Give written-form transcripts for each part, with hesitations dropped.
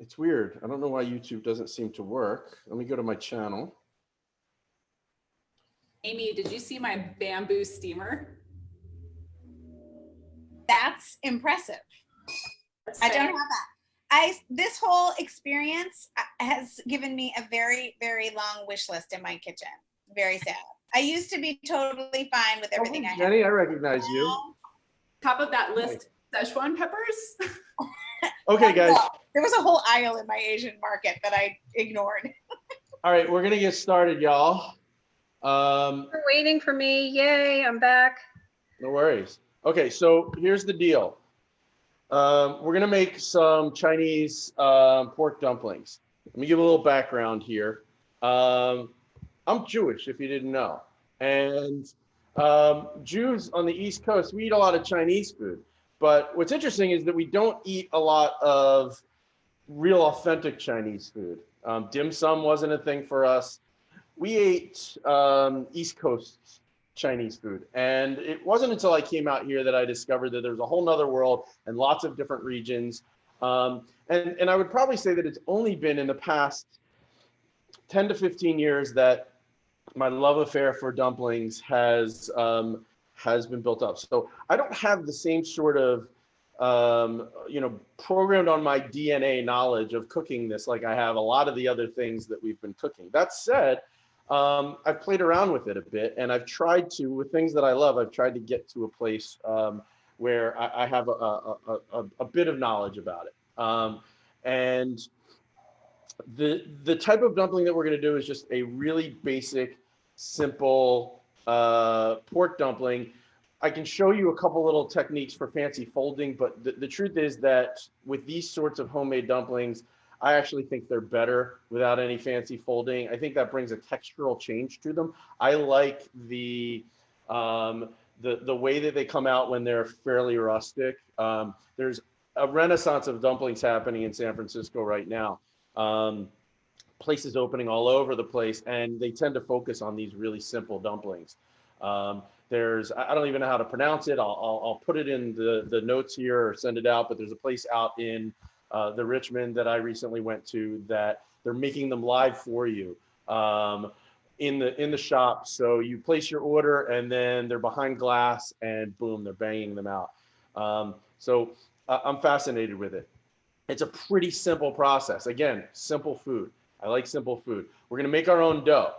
It's weird. I don't know why YouTube doesn't seem to work. Let me go to my channel. Amy, did you see my bamboo steamer? That's impressive. I don't have that. This whole experience has given me a very, very long wish list in my kitchen. Very sad. I used to be totally fine with everything I had. Jenny, I recognize you. Top of that list, Szechuan peppers. Okay, guys. There was a whole aisle in my Asian market that I ignored. All right, we're gonna get started, y'all. You're waiting for me. Yay, I'm back. No worries. Okay, so here's the deal. We're gonna make some Chinese pork dumplings. Let me give a little background here. I'm Jewish, if you didn't know. And Jews on the East Coast, we eat a lot of Chinese food. But what's interesting is that we don't eat a lot of real authentic Chinese food. Dim sum wasn't a thing for us. We ate East Coast Chinese food. And it wasn't until I came out here that I discovered that there's a whole nother world and lots of different regions. And I would probably say that it's only been in the past 10 to 15 years that my love affair for dumplings has been built up. So I don't have the same sort of, programmed on my DNA knowledge of cooking this like I have a lot of the other things that we've been cooking. That said, I've played around with it a bit, and I've tried to, with things that I love, I've tried to get to a place where I have a bit of knowledge about it. And the type of dumpling that we're going to do is just a really basic, simple pork dumpling. I can show you a couple little techniques for fancy folding, but the truth is that with these sorts of homemade dumplings, I actually think they're better without any fancy folding. I think that brings a textural change to them. I like the way that they come out when they're fairly rustic. There's a renaissance of dumplings happening in San Francisco right now. Places opening all over the place, and they tend to focus on these really simple dumplings. I don't even know how to pronounce it. I'll put it in the notes here or send it out, but there's a place out in the Richmond that I recently went to that they're making them live for you in the shop. So you place your order and then they're behind glass and boom, they're banging them out. So I'm fascinated with it. It's a pretty simple process. Again, simple food. I like simple food. We're gonna make our own dough.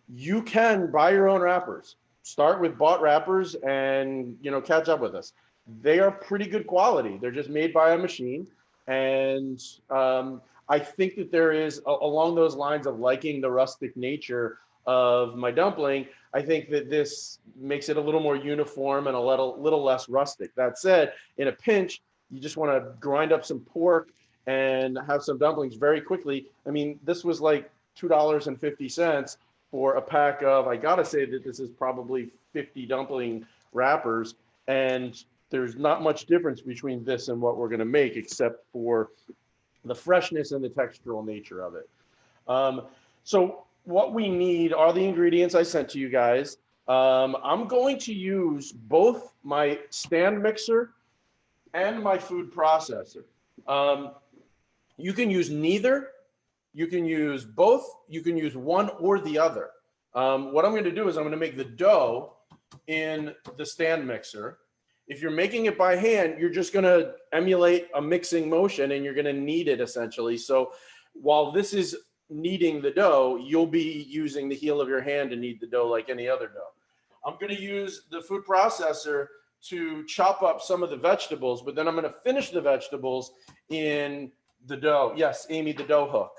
You can buy your own wrappers. Start with bought wrappers and catch up with us. They are pretty good quality. They're just made by a machine. And I think that there is, along those lines of liking the rustic nature of my dumpling, I think that this makes it a little more uniform and a little less rustic. That said, in a pinch, you just want to grind up some pork and have some dumplings very quickly. I mean, this was like $2.50 for a pack of, I gotta say that this is probably 50 dumpling wrappers, and there's not much difference between this and what we're gonna make, except for the freshness and the textural nature of it. So what we need are the ingredients I sent to you guys. I'm going to use both my stand mixer and my food processor. You can use neither. You can use both. You can use one or the other. What I'm going to do is I'm going to make the dough in the stand mixer. If you're making it by hand, you're just going to emulate a mixing motion and you're going to knead it essentially. So while this is kneading the dough, you'll be using the heel of your hand to knead the dough like any other dough. I'm going to use the food processor to chop up some of the vegetables, but then I'm going to finish the vegetables in the dough. Yes, Amy, the dough hook.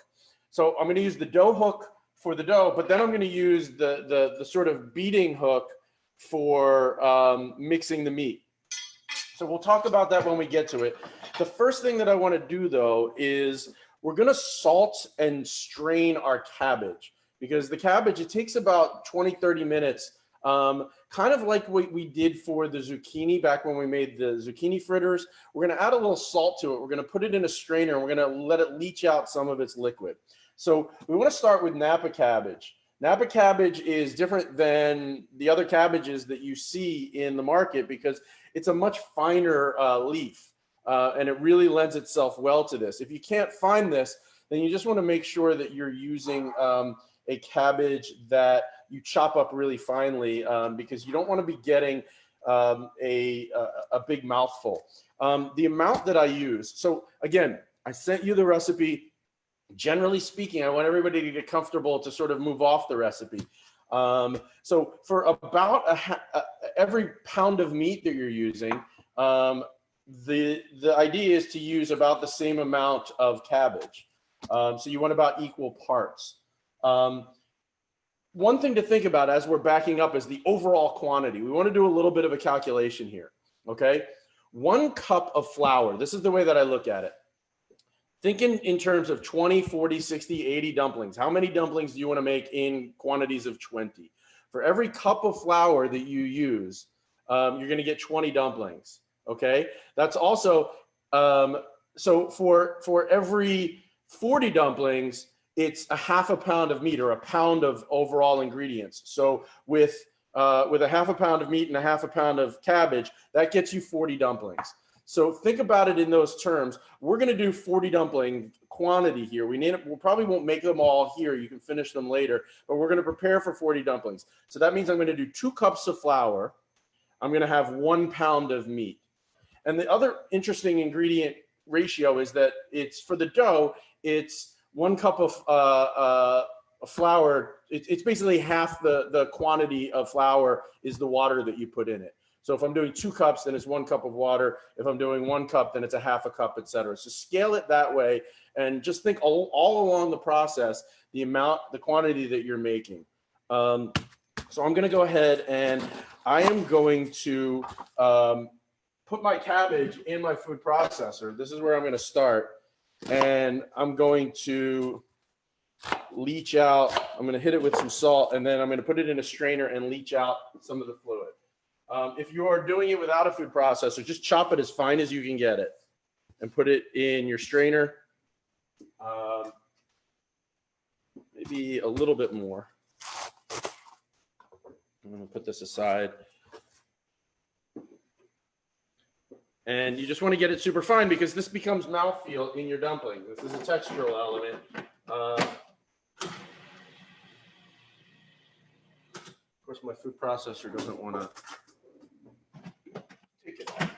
So I'm going to use the dough hook for the dough, but then I'm going to use the sort of beating hook for mixing the meat. So we'll talk about that when we get to it. The first thing that I want to do, though, is we're going to salt and strain our cabbage, because the cabbage, it takes about 20-30 minutes, kind of like what we did for the zucchini back when we made the zucchini fritters. We're going to add a little salt to it. We're going to put it in a strainer, and we're going to let it leach out some of its liquid. So we want to start with napa cabbage. Napa cabbage is different than the other cabbages that you see in the market because it's a much finer leaf. and it really lends itself well to this. If you can't find this, then you just want to make sure that you're using a cabbage that you chop up really finely, because you don't want to be getting a big mouthful. The amount that I use, so again, I sent you the recipe. Generally speaking, I want everybody to get comfortable to sort of move off the recipe. So for about every pound of meat that you're using, the idea is to use about the same amount of cabbage. So you want about equal parts. One thing to think about as we're backing up is the overall quantity. We want to do a little bit of a calculation here, okay? 1 cup of flour, this is the way that I look at it. Thinking in terms of 20, 40, 60, 80 dumplings. How many dumplings do you want to make in quantities of 20? For every cup of flour that you use, you're going to get 20 dumplings, okay? That's also, so for every 40 dumplings, it's a half a pound of meat or a pound of overall ingredients. So with a half a pound of meat and a half a pound of cabbage, that gets you 40 dumplings. So think about it in those terms. We're going to do 40 dumpling quantity here. We'll probably won't make them all here. You can finish them later, but we're going to prepare for 40 dumplings. So that means I'm going to do 2 cups of flour. I'm going to have 1 pound of meat. And the other interesting ingredient ratio is that it's for the dough, it's 1 cup of flour. It's basically half the quantity of flour is the water that you put in it. So if I'm doing 2 cups, then it's 1 cup of water. If I'm doing 1 cup, then it's a half a cup, etc. So scale it that way, and just think all along the process, the quantity that you're making. So I'm going to go ahead and I am going to put my cabbage in my food processor. This is where I'm going to start. And I'm going to leach out. I'm going to hit it with some salt, and then I'm going to put it in a strainer and leach out some of the fluid. If you are doing it without a food processor, just chop it as fine as you can get it and put it in your strainer. Maybe a little bit more. I'm going to put this aside. And you just want to get it super fine because this becomes mouthfeel in your dumpling. This is a textural element. Of course, my food processor doesn't want to take it out.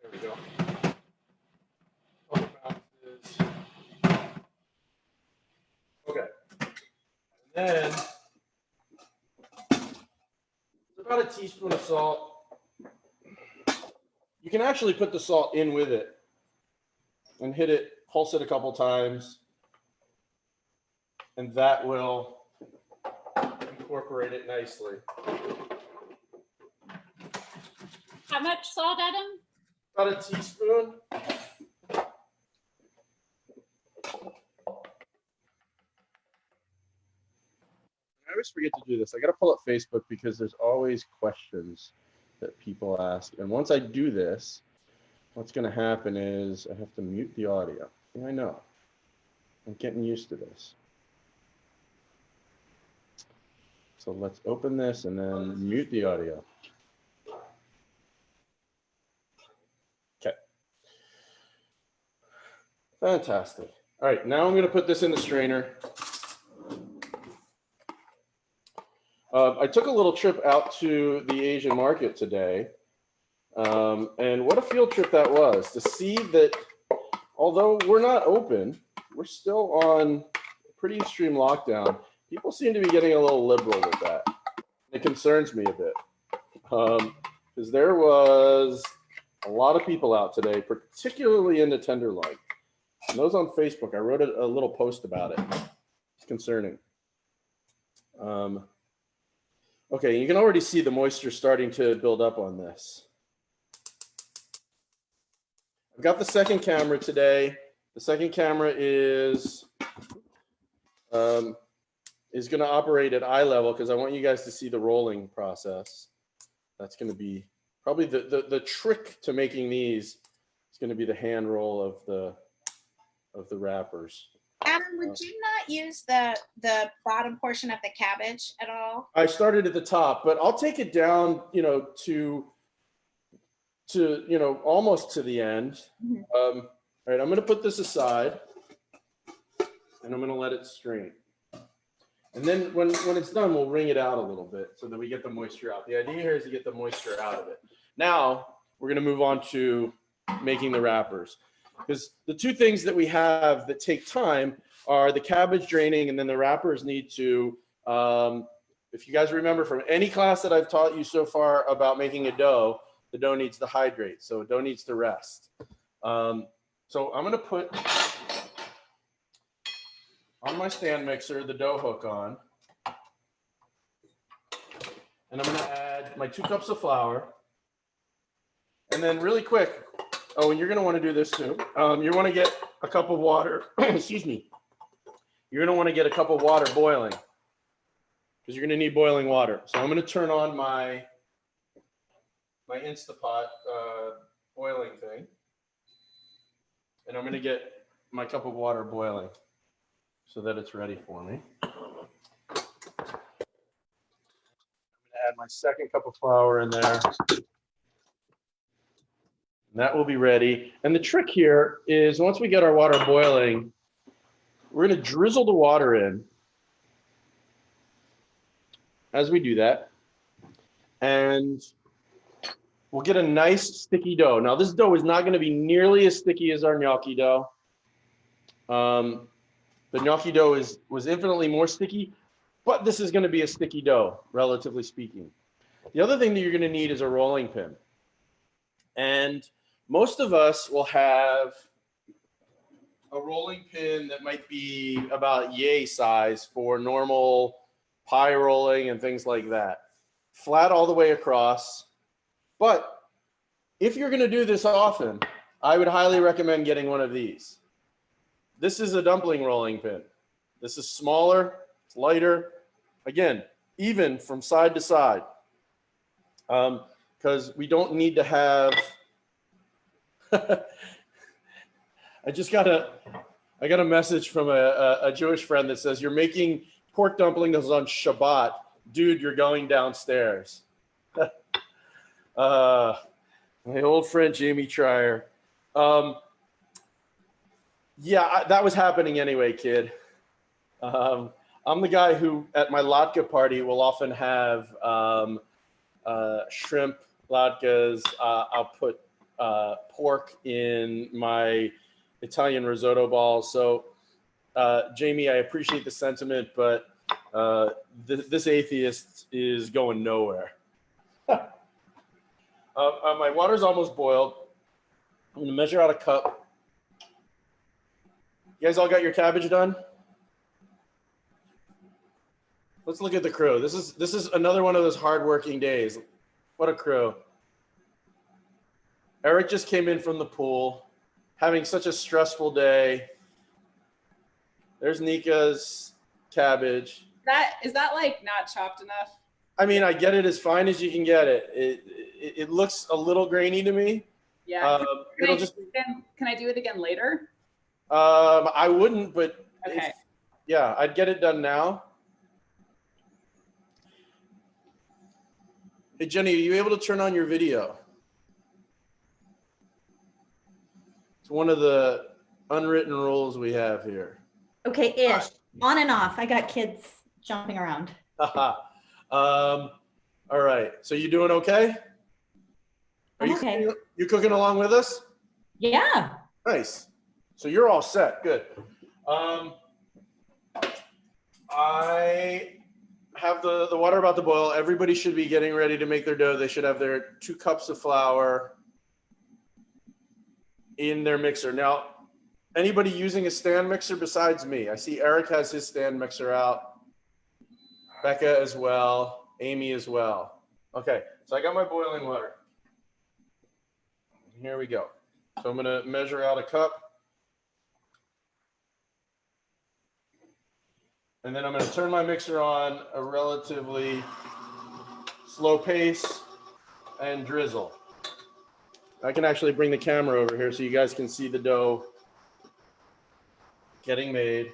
There we go. Okay. And then about a teaspoon of salt. You can actually put the salt in with it and hit it, pulse it a couple times, and that will incorporate it nicely. How much salt, Adam? About a teaspoon. I always forget to do this. I got to pull up Facebook because there's always questions that people ask. And once I do this, what's going to happen is I have to mute the audio. Yeah, I know. I'm getting used to this. So let's open this and then mute the audio. Okay. Fantastic. All right, now I'm going to put this in the strainer. I took a little trip out to the Asian market today, and what a field trip that was to see that although we're not open, we're still on pretty extreme lockdown. People seem to be getting a little liberal with that. It concerns me a bit because there was a lot of people out today, particularly in the Tenderloin. And those on Facebook, I wrote a little post about it. It's concerning. Okay, you can already see the moisture starting to build up on this. I've got the second camera today. The second camera is going to operate at eye level because I want you guys to see the rolling process. That's going to be probably the trick to making these. Is going to be the hand roll of the wrappers. Adam, would you not use the bottom portion of the cabbage at all? I started at the top, but I'll take it down, to almost to the end. Mhm. All right, I'm going to put this aside, and I'm going to let it strain. And then when it's done, we'll wring it out a little bit so that we get the moisture out. The idea here is to get the moisture out of it. Now we're going to move on to making the wrappers, because the two things that we have that take time are the cabbage draining, and then the wrappers need to, if you guys remember from any class that I've taught you so far about making a dough, the dough needs to hydrate, so dough needs to rest. So I'm going to put on my stand mixer the dough hook on, and I'm going to add my 2 cups of flour, and then really quick, oh, and you're going to want to do this too. You want to get a cup of water. Excuse me. You're going to want to get a cup of water boiling, because you're going to need boiling water. So I'm going to turn on my Instapot boiling thing, and I'm going to get my cup of water boiling so that it's ready for me. I'm going to add my second cup of flour in there. That will be ready. And the trick here is once we get our water boiling, we're going to drizzle the water in as we do that. And we'll get a nice sticky dough. Now this dough is not going to be nearly as sticky as our gnocchi dough. The gnocchi dough was infinitely more sticky, but this is going to be a sticky dough, relatively speaking. The other thing that you're going to need is a rolling pin. And most of us will have a rolling pin that might be about yay size for normal pie rolling and things like that. Flat all the way across. But if you're going to do this often, I would highly recommend getting one of these. This is a dumpling rolling pin. This is smaller, it's lighter. Again, even from side to side. Because we don't need to have I got a message from a Jewish friend that says, "You're making pork dumplings on Shabbat. Dude, you're going downstairs." My old friend, Jamie Trier. Yeah, that was happening anyway, kid. I'm the guy who, at my latke party, will often have shrimp latkes. I'll put pork in my Italian risotto balls. So, Jamie, I appreciate the sentiment, but this atheist is going nowhere. My water's almost boiled. I'm going to measure out a cup. You guys all got your cabbage done? Let's look at the crew. This is another one of those hardworking days. What a crew. Eric just came in from the pool, having such a stressful day. There's Nika's cabbage. Is that like not chopped enough? I mean, I get it as fine as you can get it. It looks a little grainy to me. Yeah. Can I do it again later? I wouldn't, but okay. Yeah, I'd get it done now. Hey, Jenny, are you able to turn on your video? It's one of the unwritten rules we have here. Okay, ish. On and off. I got kids jumping around. All right. So you doing okay? Are you okay. You cooking along with us? Yeah. Nice. So you're all set. Good. I have the water about to boil. Everybody should be getting ready to make their dough. They should have their 2 cups of flour in their mixer. Now, anybody using a stand mixer besides me? I see Eric has his stand mixer out. Becca as well. Amy as well. Okay, so I got my boiling water. Here we go. So I'm going to measure out a cup. And then I'm going to turn my mixer on a relatively slow pace and drizzle. I can actually bring the camera over here so you guys can see the dough getting made.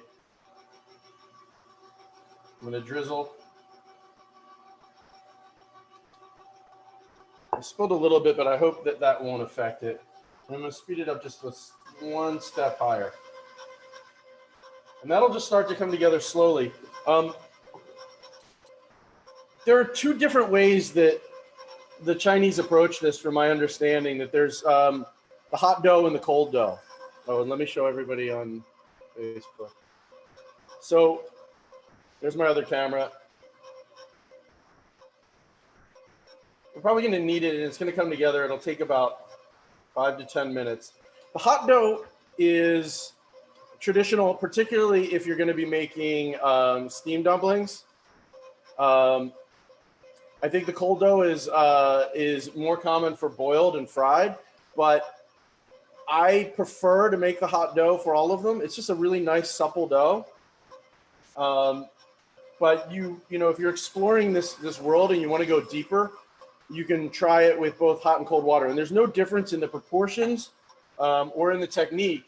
I'm going to drizzle. I spilled a little bit, but I hope that that won't affect it. I'm going to speed it up just one step higher. And that'll just start to come together slowly. There are two different ways that the Chinese approach this, from my understanding, that there's the hot dough and the cold dough. Oh, and let me show everybody on Facebook. So there's my other camera. We're probably going to need it, and it's going to come together. It'll take about 5 to 10 minutes. The hot dough is traditional, particularly if you're going to be making steamed dumplings. I think the cold dough is more common for boiled and fried, but I prefer to make the hot dough for all of them. It's just a really nice supple dough. But you know, if you're exploring this world and you want to go deeper, you can try it with both hot and cold water. And there's no difference in the proportions or in the technique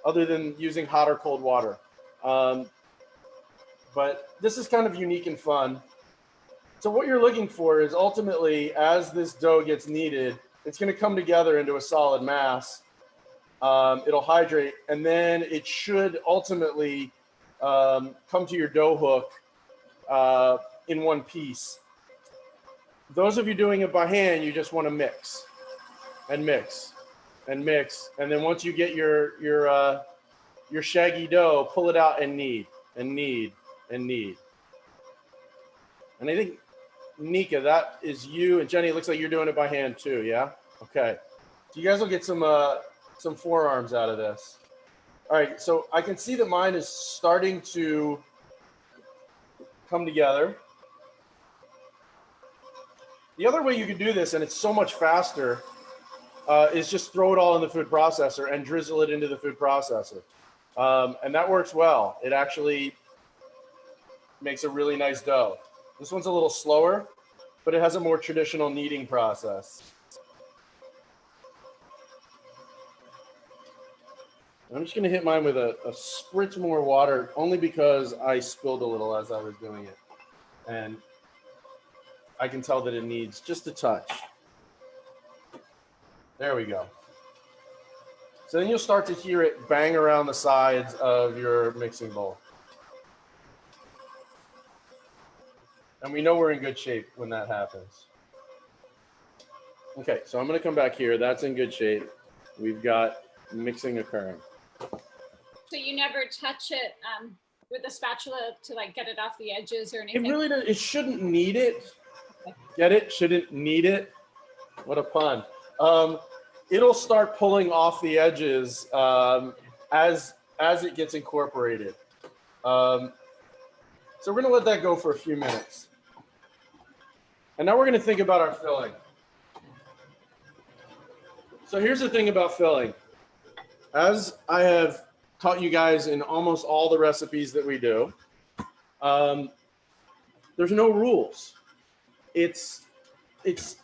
other than using hot or cold water. But this is kind of unique and fun. So what you're looking for is ultimately, as this dough gets kneaded, it's going to come together into a solid mass. It'll hydrate, and then it should ultimately come to your dough hook in one piece. Those of you doing it by hand, you just want to mix and mix and mix, and then once you get your shaggy dough, pull it out and knead and knead and knead. And I think, Nika, that is you, and Jenny, it looks like you're doing it by hand too, yeah? Okay. So you guys will get some forearms out of this. All right, so I can see that mine is starting to come together. The other way you could do this, and it's so much faster, is just throw it all in the food processor and drizzle it into the food processor. And that works well. It actually makes a really nice dough. This one's a little slower, but it has a more traditional kneading process. I'm just going to hit mine with a spritz more water, only because I spilled a little as I was doing it. And I can tell that it needs just a touch. There we go. So then you'll start to hear it bang around the sides of your mixing bowl. And we know we're in good shape when that happens. Okay, so I'm going to come back here. That's in good shape. We've got mixing occurring. So you never touch it with a spatula to like get it off the edges or anything? It really does. It shouldn't need it. Get it? Shouldn't need it. What a pun. It'll start pulling off the edges as it gets incorporated. So we're going to let that go for a few minutes. And now we're going to think about our filling. So here's the thing about filling. As I have taught you guys in almost all the recipes that we do, there's no rules. It's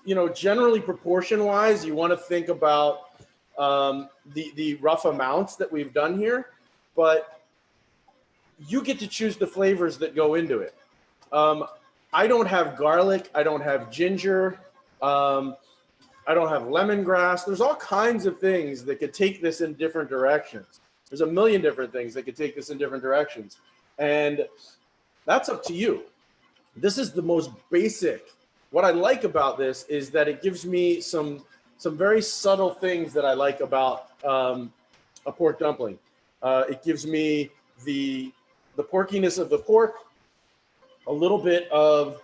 you know, generally proportion-wise, you want to think about the rough amounts that we've done here, but you get to choose the flavors that go into it. I don't have garlic. I don't have ginger. I don't have lemongrass. There's all kinds of things that could take this in different directions. There's a million different things that could take this in different directions. And that's up to you. This is the most basic. What I like about this is that it gives me some very subtle things that I like about a pork dumpling. It gives me the porkiness of the pork, a little bit of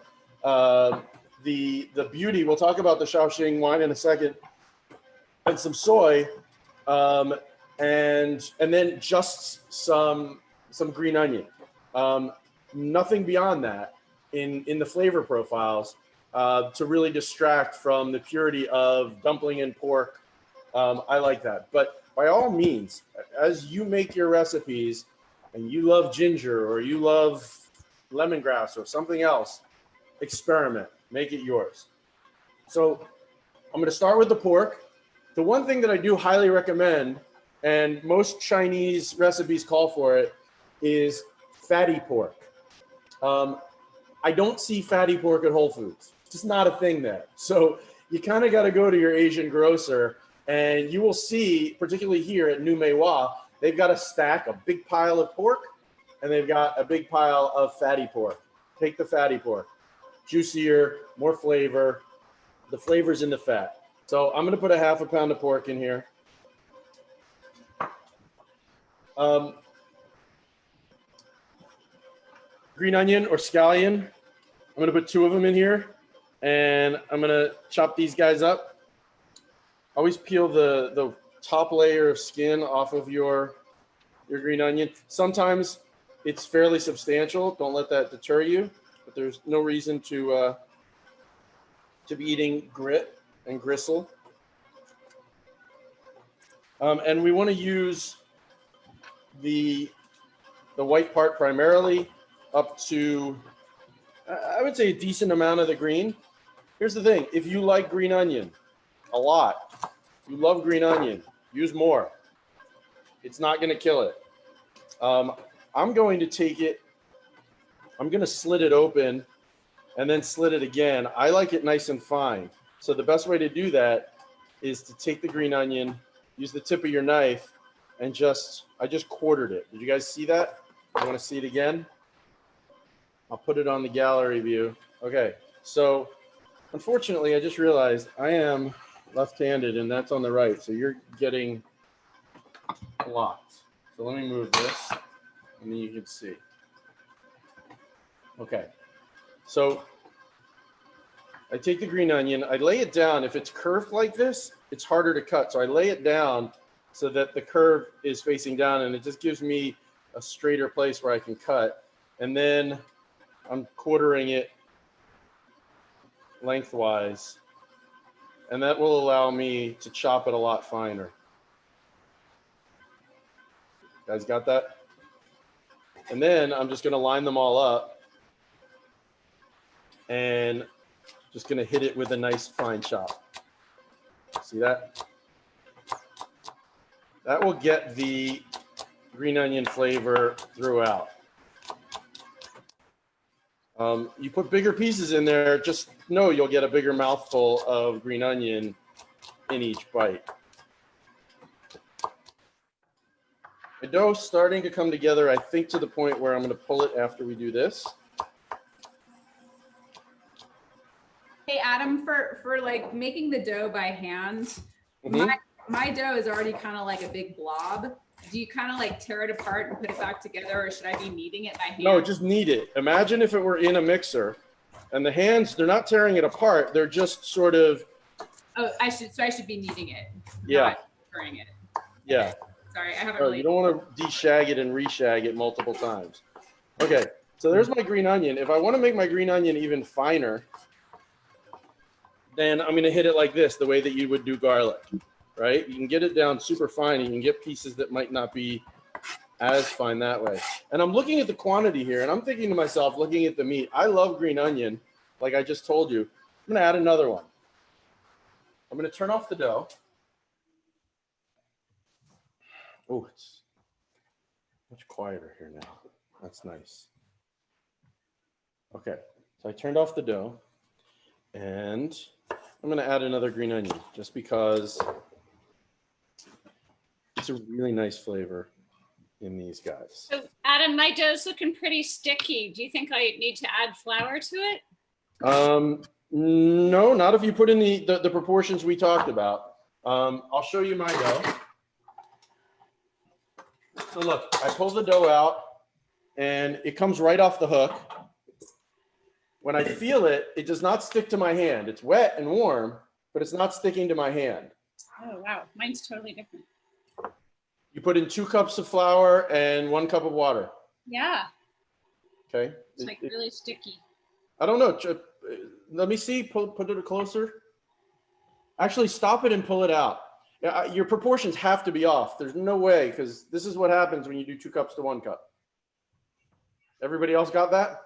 the beauty. We'll talk about the Shaoxing wine in a second, and some soy, and then just some green onion. Nothing beyond that in the flavor profiles to really distract from the purity of dumpling and pork. I like that. But by all means, as you make your recipes and you love ginger or you love lemongrass or something else, experiment, make it yours. So I'm going to start with the pork. The one thing that I do highly recommend, and most Chinese recipes call for it, is fatty pork. I don't see fatty pork at Whole Foods. It's just not a thing there. So you kind of got to go to your Asian grocer, and you will see, particularly here at New Meiwa, they've got a stack, a big pile of pork, and they've got a big pile of fatty pork. Take the fatty pork. Juicier, more flavor. The flavor's in the fat. So I'm going to put a half a pound of pork in here. Green onion or scallion. I'm going to put 2 of them in here, and I'm going to chop these guys up. Always peel the top layer of skin off of your green onion. Sometimes it's fairly substantial. Don't let that deter you, but there's no reason to be eating grit and gristle. And we want to use the white part primarily, up to, I would say, a decent amount of the green. Here's the thing. If you like green onion a lot, if you love green onion, use more. It's not going to kill it. I'm going to take it, I'm going to slit it open and then slit it again. I like it nice and fine. So the best way to do that is to take the green onion, use the tip of your knife, and I just quartered it. Did you guys see that? You want to see it again? I'll put it on the gallery view. Okay, so unfortunately, I just realized I am left-handed and that's on the right. So you're getting blocked. So let me move this and then you can see. Okay, so I take the green onion, I lay it down. If it's curved like this, it's harder to cut. So I lay it down so that the curve is facing down, and it just gives me a straighter place where I can cut. And then I'm quartering it lengthwise, and that will allow me to chop it a lot finer. You guys got that? And then I'm just going to line them all up and just going to hit it with a nice fine chop. See that? That will get the green onion flavor throughout. You put bigger pieces in there, just know you'll get a bigger mouthful of green onion in each bite. The dough's starting to come together, I think, to the point where I'm going to pull it after we do this. Hey, Adam, for like making the dough by hand, my dough is already kind of like a big blob. Do you kind of like tear it apart and put it back together, or should I be kneading it by hand? No, just knead it. Imagine if it were in a mixer, and the hands, they're not tearing it apart. They're just sort of. Oh, I should be kneading it. Yeah. Not stirring it. Yeah. Sorry, I haven't really. You don't want to de-shag it and re-shag it multiple times. Okay, so there's my green onion. If I want to make my green onion even finer, then I'm going to hit it like this, the way that you would do garlic. Right? You can get it down super fine. You can get pieces that might not be as fine that way. And I'm looking at the quantity here, and I'm thinking to myself, looking at the meat, I love green onion, like I just told you. I'm going to add another one. I'm going to turn off the dough. Oh, it's much quieter here now. That's nice. Okay, so I turned off the dough, and I'm going to add another green onion just because it's a really nice flavor in these guys. So Adam, my dough's looking pretty sticky. Do you think I need to add flour to it? No, not if you put in the proportions we talked about. I'll show you my dough. So look, I pull the dough out and it comes right off the hook. When I feel it, it does not stick to my hand. It's wet and warm, but it's not sticking to my hand. Oh, wow. Mine's totally different. You put in 2 cups of flour and 1 cup of water. Yeah. Okay. It's like really sticky. I don't know. Let me see. Put it closer. Actually, stop it and pull it out. Your proportions have to be off. There's no way, because this is what happens when you do 2 cups to 1 cup. Everybody else got that?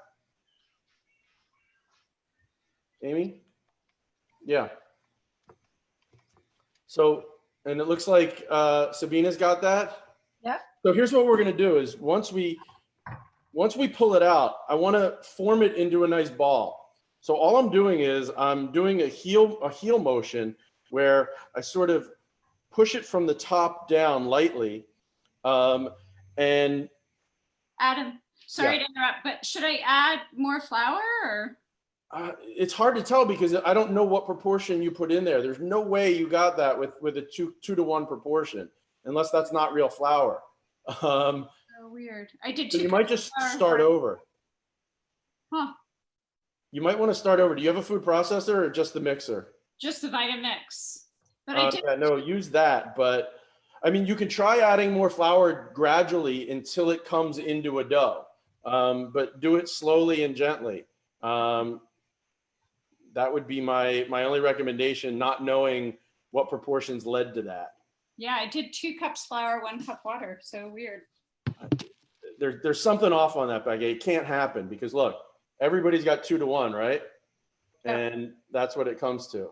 Amy? Yeah. So, and it looks like Sabina's got that. Yeah. So here's what we're going to do is once we once we pull it out, I want to form it into a nice ball. So all I'm doing is I'm doing a heel motion where I sort of push it from the top down lightly. And Adam, sorry Yeah. to interrupt, but should I add more flour or? it's hard to tell because I don't know what proportion you put in there. There's no way you got that with a 2-to-1 proportion, unless that's not real flour. Oh, weird. I did So two you might cups just of flour. start over. Huh, You might want to start over. Do you have a food processor or just the mixer? just the Vitamix. But I did, Yeah, no, use that. But I mean, you can try adding more flour gradually until it comes into a dough. But do it slowly and gently. That would be my only recommendation, not knowing what proportions led to that. yeah, I did 2 cups flour, 1 cup water. So weird. There's something off on that, Becky. It can't happen because look, everybody's got 2-to-1, right? Yeah. And that's what it comes to.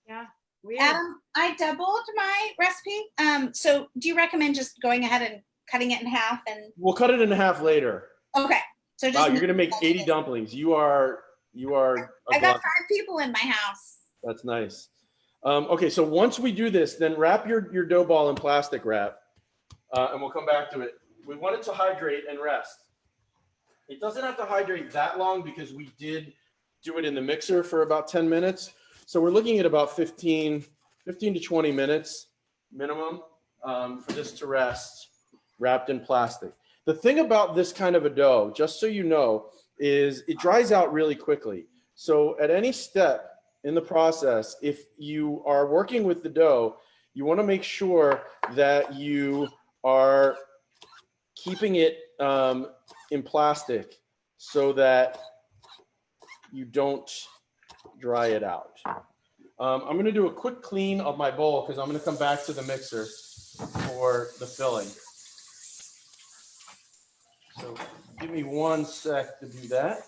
Yeah, weird. Adam, I doubled my recipe. So do you recommend just going ahead and cutting it in half? And We'll cut it in half later. okay, so just Wow, you're gonna make 80 dumplings. You are a I got glutton. 5 people in my house. That's nice. Okay, so once we do this, then wrap your dough ball in plastic wrap, and we'll come back to it. We want it to hydrate and rest. It doesn't have to hydrate that long because we did do it in the mixer for about 10 minutes. So we're looking at about 15 to 20 minutes minimum for this to rest wrapped in plastic. The thing about this kind of a dough, just so you know, is it dries out really quickly. So at any step in the process, if you are working with the dough, you want to make sure that you are keeping it in plastic so that you don't dry it out. I'm going to do a quick clean of my bowl because I'm going to come back to the mixer for the filling. So give me 1 sec to do that.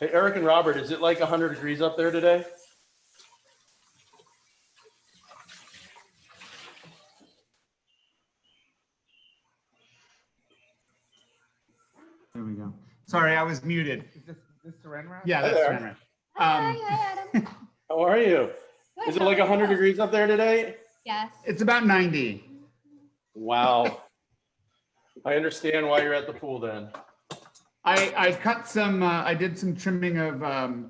Hey, Eric and Robert, is it like 100 degrees up there today? There we go. Sorry, I was muted. Is this saran wrap? Yeah, Hi that's there. saran wrap. Hi, Adam. How are you? Good, Is it how like are 100 you? degrees up there today? Yes. It's about 90. Wow. I understand why you're at the pool then. I cut some, I did some trimming of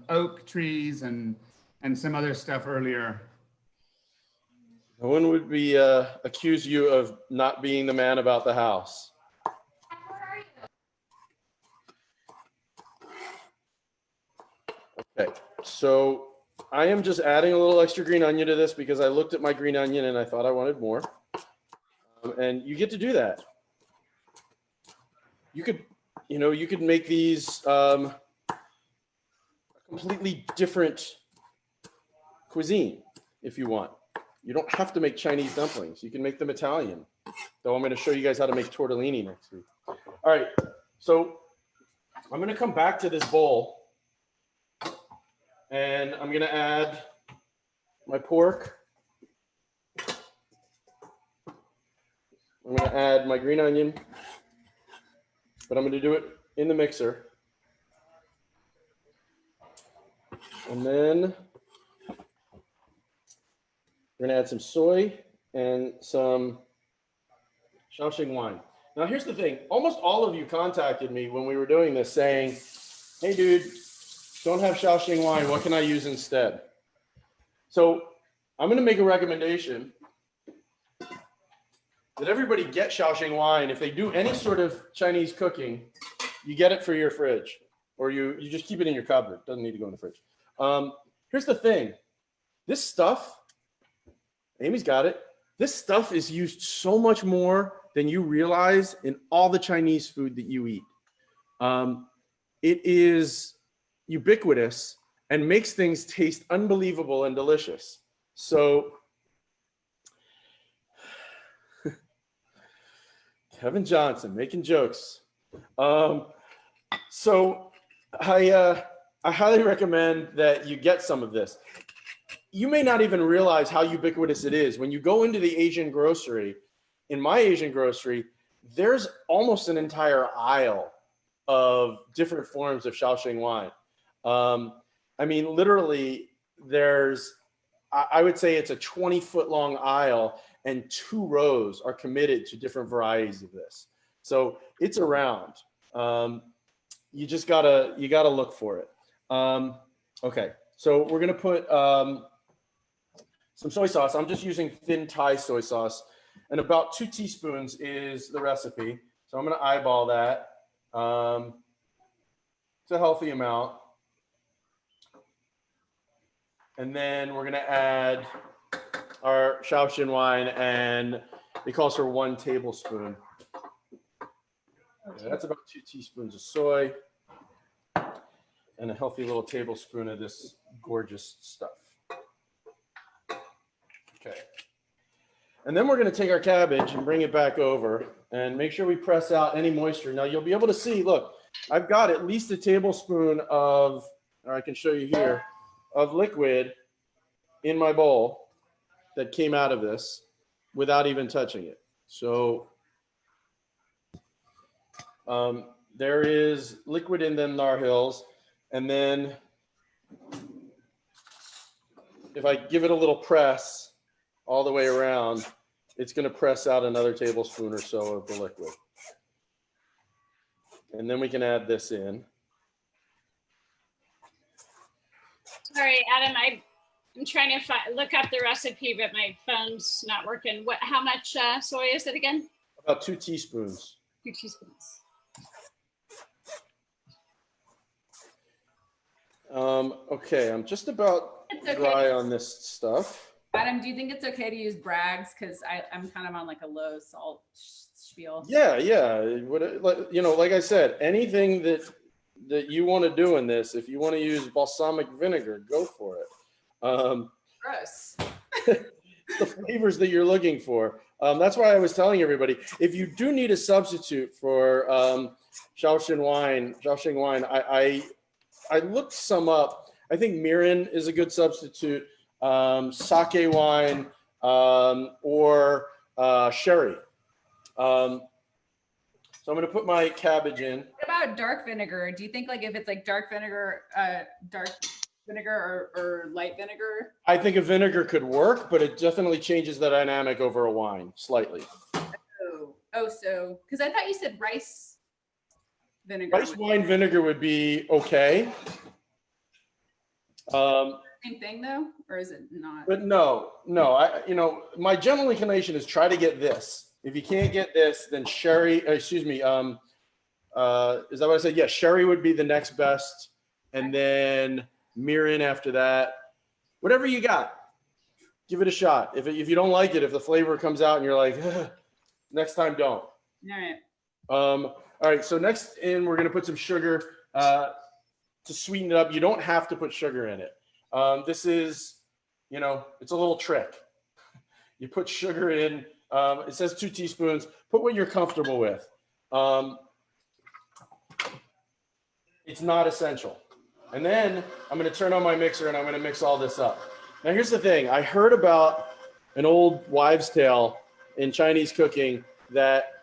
oak trees and some other stuff earlier. No one would be accuse you of not being the man about the house. Where are you? Okay, so I am just adding a little extra green onion to this because I looked at my green onion and I thought I wanted more. And you get to do that. You could make these a completely different cuisine if you want. You don't have to make Chinese dumplings. You can make them Italian. Though I'm going to show you guys how to make tortellini next week. All right, so I'm going to come back to this bowl. And I'm going to add my pork. I'm going to add my green onion, but I'm going to do it in the mixer. And then we're going to add some soy and some Shaoxing wine. Now, here's the thing. Almost all of you contacted me when we were doing this saying, hey, dude, don't have Shaoxing wine. What can I use instead? So I'm going to make a recommendation that everybody get Shaoxing wine. If they do any sort of Chinese cooking, you get it for your fridge, or you just keep it in your cupboard. Doesn't need to go in the fridge. Here's the thing. This stuff, Amy's got it. This stuff is used so much more than you realize in all the Chinese food that you eat. It is ubiquitous and makes things taste unbelievable and delicious. So Kevin Johnson making jokes. So I highly recommend that you get some of this. you may not even realize how ubiquitous it is. When you go into the Asian grocery, in my Asian grocery, there's almost an entire aisle of different forms of Shaoxing wine. I mean, literally, I would say it's a 20-foot long aisle, and 2 rows are committed to different varieties of this. So it's around. You just gotta look for it. Okay, so we're gonna put some soy sauce. I'm just using thin Thai soy sauce, and about 2 teaspoons is the recipe. So I'm gonna eyeball that. It's a healthy amount. And then we're gonna add our Shaoxing wine, and it calls for 1 tablespoon. Okay, that's about 2 teaspoons of soy and a healthy little tablespoon of this gorgeous stuff. Okay. And then we're going to take our cabbage and bring it back over and make sure we press out any moisture. Now you'll be able to see, look, I've got at least a tablespoon of, or I can show you here, of liquid in my bowl that came out of this without even touching it. So there is liquid in them nar hills, and then if I give it a little press all the way around, it's going to press out another tablespoon or so of the liquid. And then we can add this in. Sorry, Adam, I'm trying to look up the recipe, but my phone's not working. How much soy is it again? About 2 teaspoons. 2 teaspoons. Okay, I'm just about dry on this stuff. Adam, do you think it's okay to use Bragg's? Because I'm kind of on like a low salt spiel. Yeah. Like I said, anything that you want to do in this, if you want to use balsamic vinegar, go for it. Gross. The flavors that you're looking for. That's why I was telling everybody, if you do need a substitute for Shaoxing wine, I looked some up. I think mirin is a good substitute, sake wine, or sherry. So I'm going to put my cabbage in. What about dark vinegar? Do you think like if it's like dark vinegar or light vinegar? I think a vinegar could work, but it definitely changes the dynamic over a wine slightly. So because I thought you said rice vinegar. Rice wine vinegar would be okay. Same thing though, or is it not? But no. My general inclination is try to get this. If you can't get this, then sherry. Is that what I said? Yeah, sherry would be the next best, and then mirin after that. Whatever you got, give it a shot. If you don't like it, if the flavor comes out and you're like, next time don't. All right. All right. So next in, we're gonna put some sugar to sweeten it up. You don't have to put sugar in it. This is, it's a little trick. You put sugar in. It says 2 teaspoons. Put what you're comfortable with. It's not essential. And then I'm going to turn on my mixer and I'm going to mix all this up. Now, here's the thing. I heard about an old wives' tale in Chinese cooking that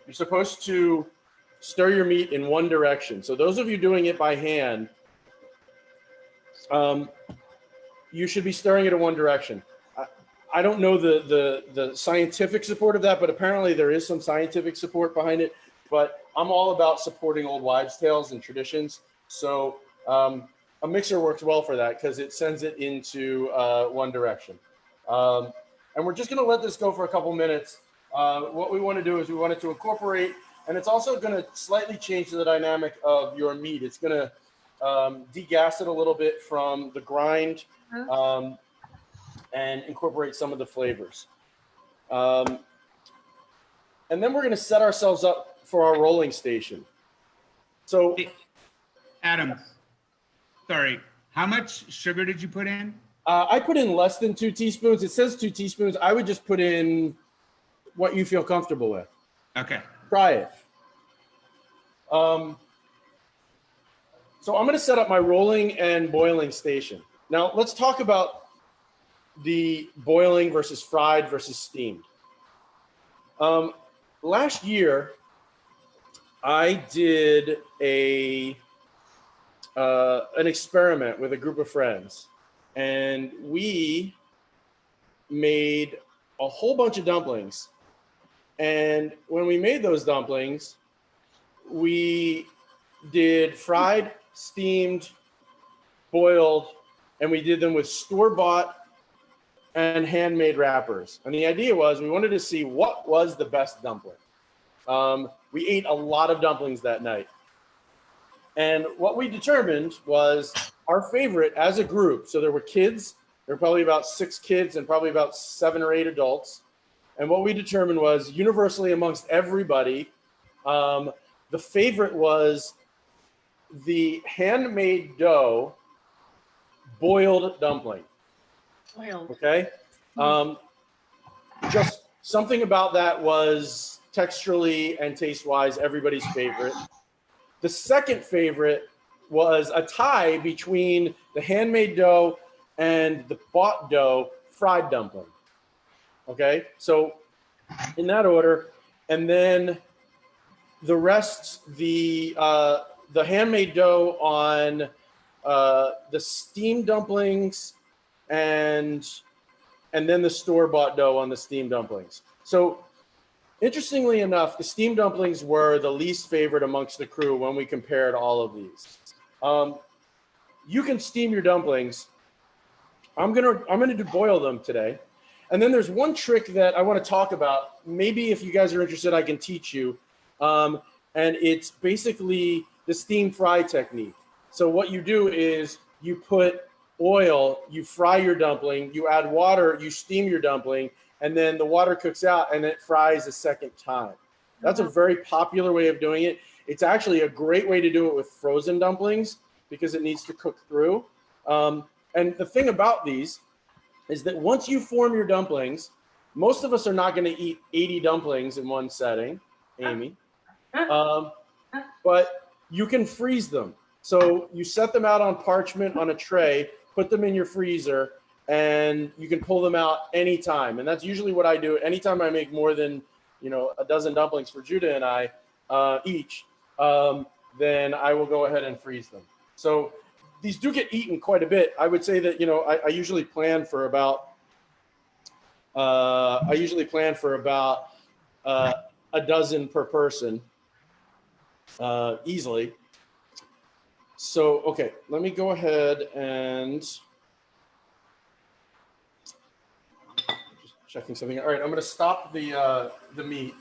you're supposed to stir your meat in one direction. So those of you doing it by hand, you should be stirring it in one direction. I don't know the scientific support of that, but apparently there is some scientific support behind it. But I'm all about supporting old wives' tales and traditions. So a mixer works well for that because it sends it into one direction. And we're just going to let this go for a couple minutes. What we want to do is we want it to incorporate, and it's also going to slightly change the dynamic of your meat. It's going to degas it a little bit from the grind. And incorporate some of the flavors. And then we're going to set ourselves up for our rolling station. So, hey, Adam, sorry, how much sugar did you put in? I put in less than 2 teaspoons. It says 2 teaspoons. I would just put in what you feel comfortable with. Okay. Try it. So I'm going to set up my rolling and boiling station. Now let's talk about the boiling versus fried versus steamed. Last year, I did an experiment with a group of friends, and we made a whole bunch of dumplings. And when we made those dumplings, we did fried, steamed, boiled, and we did them with store-bought and handmade wrappers. And the idea was we wanted to see what was the best dumpling. We ate a lot of dumplings that night. And what we determined was our favorite as a group. So there were kids, there were probably about 6 kids and probably about 7 or 8 adults. And what we determined was universally amongst everybody, the favorite was the handmade dough boiled dumpling. Okay. Just something about that was texturally and taste-wise everybody's favorite. The second favorite was a tie between the handmade dough and the bought dough fried dumpling. Okay, so in that order, and then the rest, the handmade dough on the steamed dumplings, and then the store-bought dough on the steamed dumplings. So interestingly enough, the steamed dumplings were the least favorite amongst the crew when we compared all of these. You can steam your dumplings. I'm gonna boil them today. And then there's one trick that I want to talk about. Maybe if you guys are interested, I can teach you. And it's basically the steam fry technique. So what you do is you put oil, you fry your dumpling, you add water, you steam your dumpling, and then the water cooks out and it fries a second time. That's a very popular way of doing it. It's actually a great way to do it with frozen dumplings because it needs to cook through. And the thing about these is that once you form your dumplings, most of us are not going to eat 80 dumplings in one setting, Amy, but you can freeze them. So you set them out on parchment on a tray, put them in your freezer, and you can pull them out anytime. And that's usually what I do. Anytime I make more than, a dozen dumplings for Judah and I each, then I will go ahead and freeze them. So these do get eaten quite a bit. I would say that, I usually plan for about, a dozen per person, easily. So, okay, let me go ahead and just checking something. All right, I'm going to stop the meat,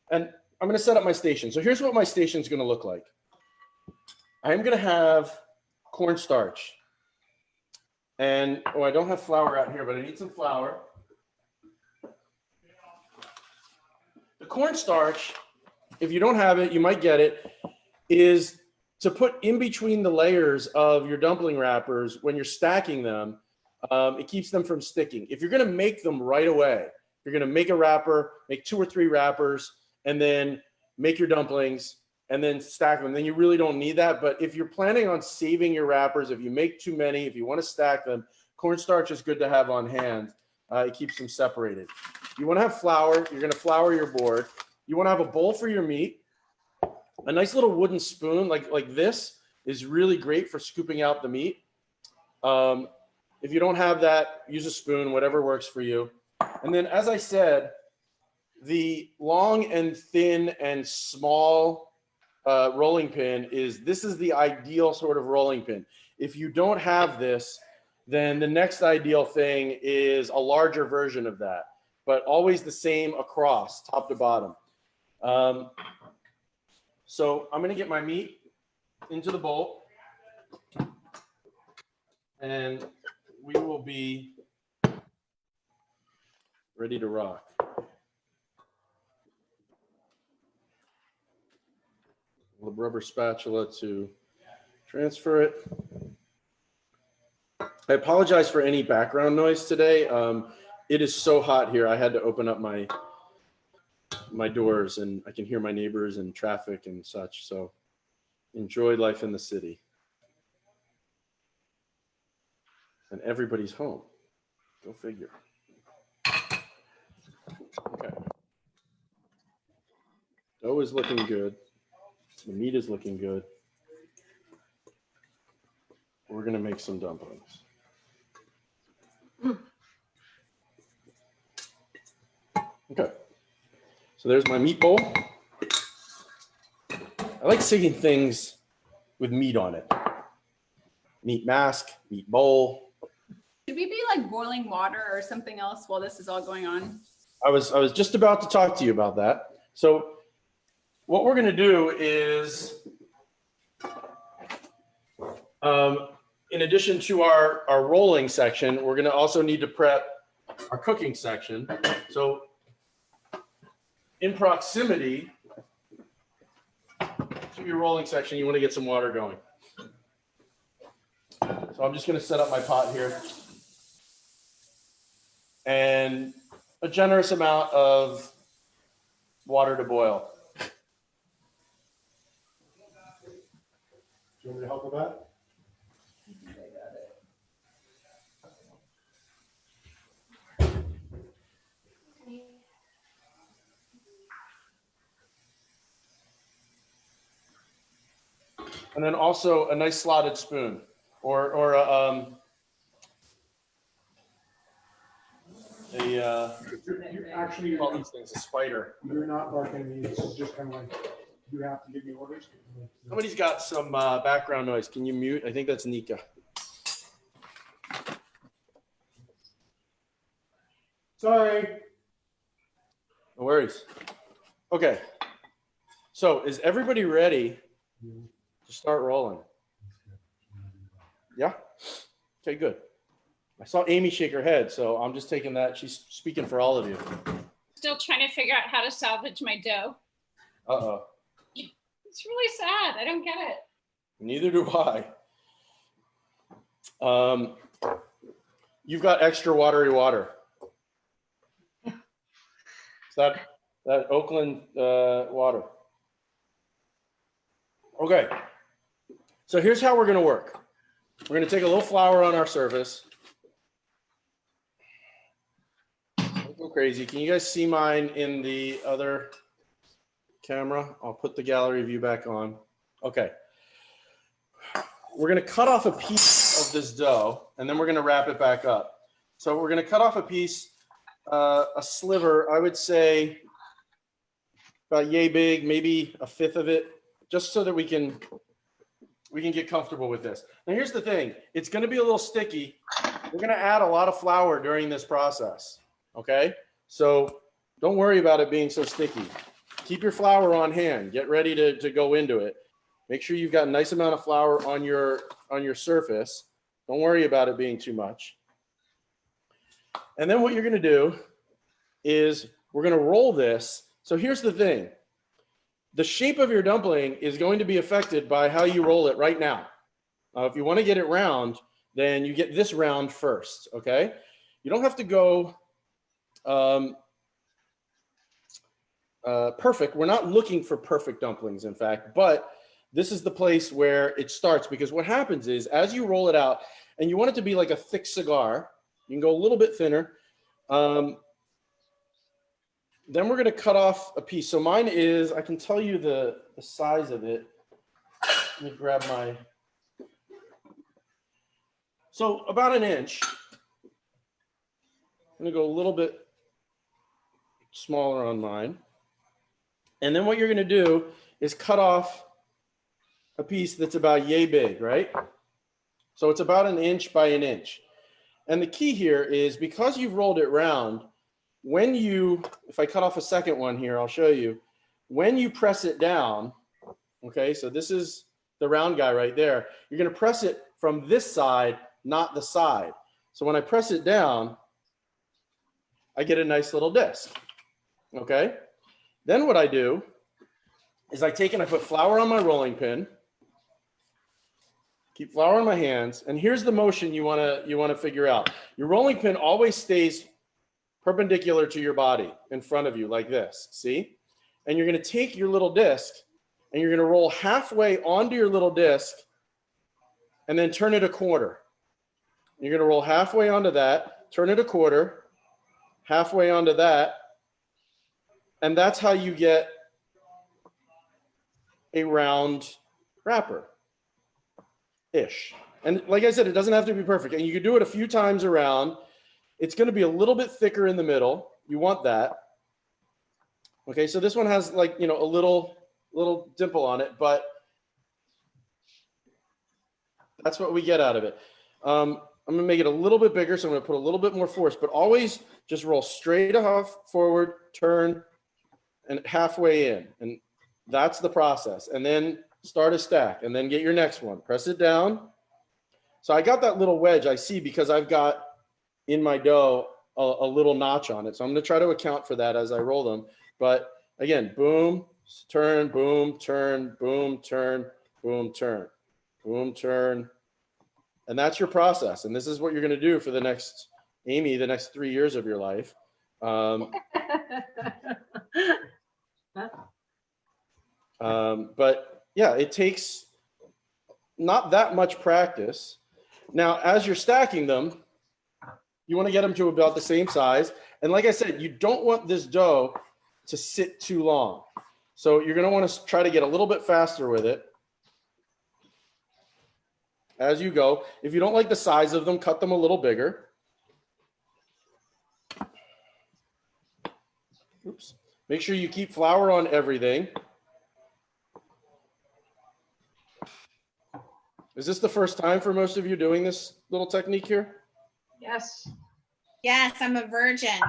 and I'm going to set up my station. So here's what my station is going to look like. I am going to have cornstarch, and I don't have flour out here, but I need some flour. The cornstarch, if you don't have it, you might get it, is to put in between the layers of your dumpling wrappers when you're stacking them. It keeps them from sticking. If you're going to make them right away, you're going to make a wrapper, make 2 or 3 wrappers, and then make your dumplings and then stack them. Then you really don't need that. But if you're planning on saving your wrappers, if you make too many, if you want to stack them, cornstarch is good to have on hand. It keeps them separated. You want to have flour. You're going to flour your board. You want to have a bowl for your meat. A nice little wooden spoon like this is really great for scooping out the meat. If you don't have that, use a spoon, whatever works for you. And then, as I said, the long and thin and small rolling pin is the ideal sort of rolling pin. If you don't have this, then the next ideal thing is a larger version of that, but always the same across, top to bottom. So I'm going to get my meat into the bowl, and we will be ready to rock. A rubber spatula to transfer it. I apologize for any background noise today. It is so hot here. I had to open up my doors, and I can hear my neighbors and traffic and such. So enjoy life in the city. and everybody's home. Go figure. Okay. Dough is looking good. The meat is looking good. We're gonna make some dumplings. Okay. So there's my meat bowl. I like seeing things with meat on it. Meat mask, meat bowl. Should we be like boiling water or something else while this is all going on? I was just about to talk to you about that. So what we're gonna do is, in addition to our rolling section, we're gonna also need to prep our cooking section. So in proximity to your rolling section, you wanna get some water going. So I'm just gonna set up my pot here. And a generous amount of water to boil. Do you want me to help with that? And then also a nice slotted spoon, or You actually, call these things a spider. you're not barking. This is just kind of like, you have to give me orders. Somebody's got some background noise. Can you mute? I think that's Nika. Sorry. No worries. Okay. So is everybody ready to start rolling? Yeah? Okay, good. I saw Amy shake her head, so I'm just taking that. She's speaking for all of you. Still trying to figure out how to salvage my dough. Uh-oh. It's really sad. I don't get it. Neither do I. You've got extra watery water. Is that Oakland water? Okay. So here's how we're going to work. We're going to take a little flour on our surface. Don't go crazy. Can you guys see mine in the other camera? I'll put the gallery view back on. Okay. We're going to cut off a piece of this dough, and then we're going to wrap it back up. So we're going to cut off a piece, a sliver, I would say about yay big, maybe a fifth of it, just so that we can get comfortable with this. Now here's the thing. It's going to be a little sticky. We're going to add a lot of flour during this process. Okay? So don't worry about it being so sticky. Keep your flour on hand. Get ready to go into it. Make sure you've got a nice amount of flour on your surface. Don't worry about it being too much. And then what you're going to do is we're going to roll this. So here's the thing. The shape of your dumpling is going to be affected by how you roll it right now. If you want to get it round, then you get this round first, okay? You don't have to go perfect. We're not looking for perfect dumplings, in fact, but this is the place where it starts, because what happens is as you roll it out, and you want it to be like a thick cigar, you can go a little bit thinner. Then we're going to cut off a piece. So mine is, I can tell you the size of it. Let me grab my, so about an inch. I'm going to go a little bit smaller on mine. And then what you're going to do is cut off a piece that's about yay big, right? So it's about an inch by an inch. And the key here is, because you've rolled it round, when you, if I cut off a second one here, I'll show you. When you press it down, okay, so this is the round guy right there. You're going to press it from this side, not the side. So when I press it down, I get a nice little disc, okay? Then what I do is I take and I put flour on my rolling pin, keep flour in my hands, and here's the motion you want to figure out. Your rolling pin always stays perpendicular to your body in front of you like this, see? And you're going to take your little disc and you're going to roll halfway onto your little disc and then turn it a quarter, You're gonna roll halfway onto that, turn it a quarter, halfway onto that, and that's how you get a round wrapper-ish. And like I said, it doesn't have to be perfect. And you can do it a few times around. It's gonna be a little bit thicker in the middle. You want that. Okay, so this one has like, you know, a little dimple on it, but that's what we get out of it. I'm gonna make it a little bit bigger, so I'm gonna put a little bit more force, but always just roll straight off, forward, turn, and halfway in. And that's the process. And then start a stack, and then get your next one. Press it down. So I got that little wedge I see because I've got in my dough a little notch on it. So I'm gonna try to account for that as I roll them. But again, boom, turn, boom, turn, boom, turn, boom, turn, boom, turn. And that's your process. And this is what you're going to do for the next, Amy, the next 3 years of your life. But yeah, it takes not that much practice. Now, as you're stacking them, you want to get them to about the same size. And like I said, you don't want this dough to sit too long. So you're going to want to try to get a little bit faster with it as you go. If you don't like the size of them, cut them a little bigger. Oops. Make sure you keep flour on everything. Is this the first time for most of you doing this little technique here? Yes. Yes, I'm a virgin.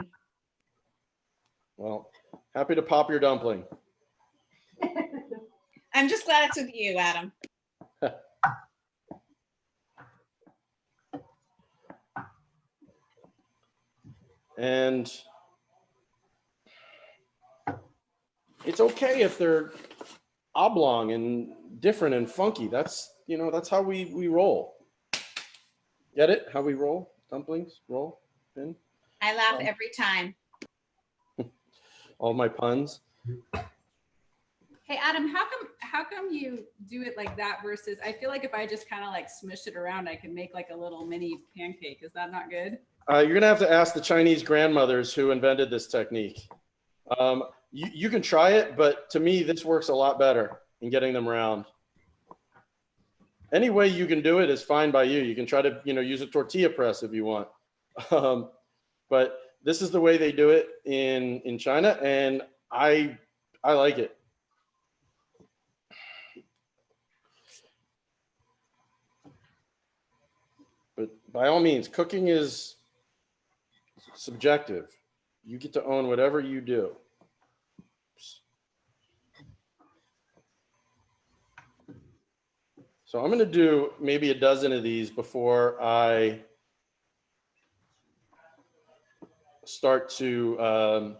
Well, happy to pop your dumpling. I'm just glad it's with you, Adam. And it's okay if they're oblong and different and funky. That's, you know, that's how we roll. Get it? How we roll? Dumplings, roll, in. I laugh every time. All my puns. Hey Adam, how come you do it like that versus I feel like if I just kind of like smush it around, I can make like a little mini pancake. Is that not good? You're gonna have to ask the Chinese grandmothers who invented this technique. You can try it, but to me, this works a lot better in getting them round. Any way you can do it is fine by you. You can try to, you know, use a tortilla press if you want. But this is the way they do it in China, and I like it. But by all means, cooking is subjective. You get to own whatever you do. So I'm going to do maybe a dozen of these before I start to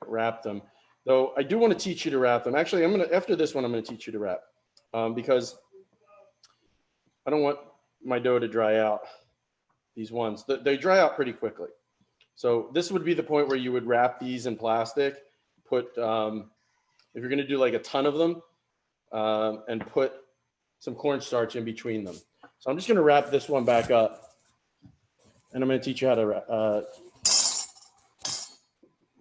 wrap them. Though I do want to teach you to wrap them. Actually, after this one, I'm going to teach you to wrap because I don't want my dough to dry out. These ones, they dry out pretty quickly. So this would be the point where you would wrap these in plastic, put, if you're going to do like a ton of them, and put some cornstarch in between them. So I'm just going to wrap this one back up, and I'm going to teach you how to wrap. Let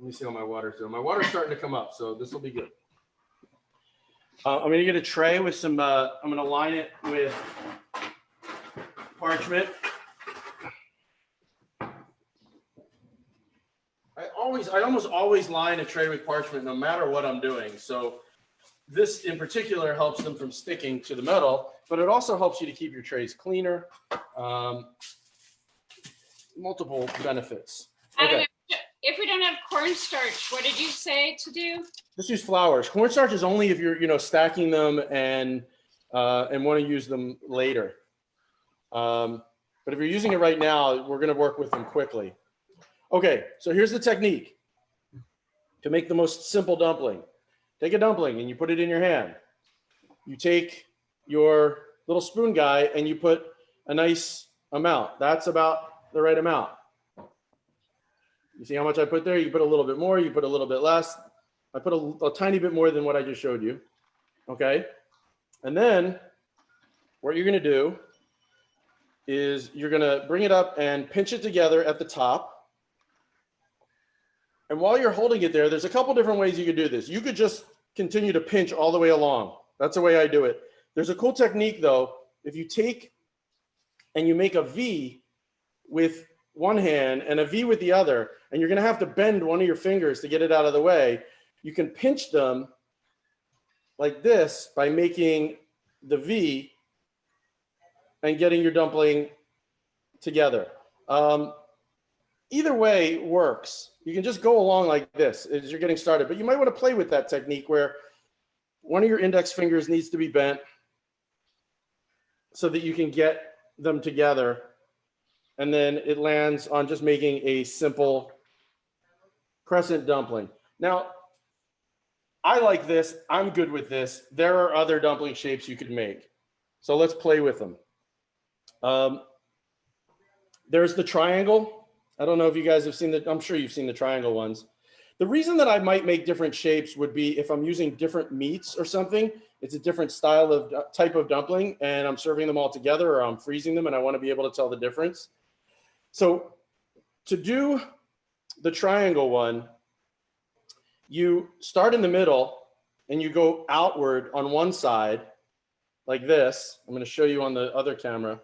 me see how my water's doing. My water's starting to come up, so this will be good. I'm going to get a tray with some, I'm going to line it with parchment. I almost always line a tray with parchment no matter what I'm doing. So this in particular helps them from sticking to the metal, but it also helps you to keep your trays cleaner. Multiple benefits. Okay. If we don't have cornstarch, what did you say to do? Just use flours. Cornstarch is only if you're, you know, stacking them and want to use them later. But if you're using it right now, we're going to work with them quickly. Okay, so here's the technique to make the most simple dumpling. Take a dumpling and you put it in your hand. You take your little spoon guy and you put a nice amount. That's about the right amount. You see how much I put there? You put a little bit more, you put a little bit less. I put a tiny bit more than what I just showed you. Okay, and then what you're gonna do is you're gonna bring it up and pinch it together at the top. And while you're holding it there, there's a couple different ways you could do this. You could just continue to pinch all the way along. That's the way I do it. There's a cool technique though. If you take and you make a V with one hand and a V with the other, and you're gonna have to bend one of your fingers to get it out of the way, you can pinch them like this by making the V and getting your dumpling together. Either way works. You can just go along like this as you're getting started, but you might want to play with that technique where one of your index fingers needs to be bent so that you can get them together, and then it lands on just making a simple crescent dumpling. Now, I like this. I'm good with this. There are other dumpling shapes you could make. So let's play with them. There's the triangle. I don't know if you guys have seen I'm sure you've seen the triangle ones. The reason that I might make different shapes would be if I'm using different meats or something, it's a different style of type of dumpling and I'm serving them all together or I'm freezing them and I want to be able to tell the difference. So to do the triangle one, you start in the middle and you go outward on one side like this. I'm going to show you on the other camera.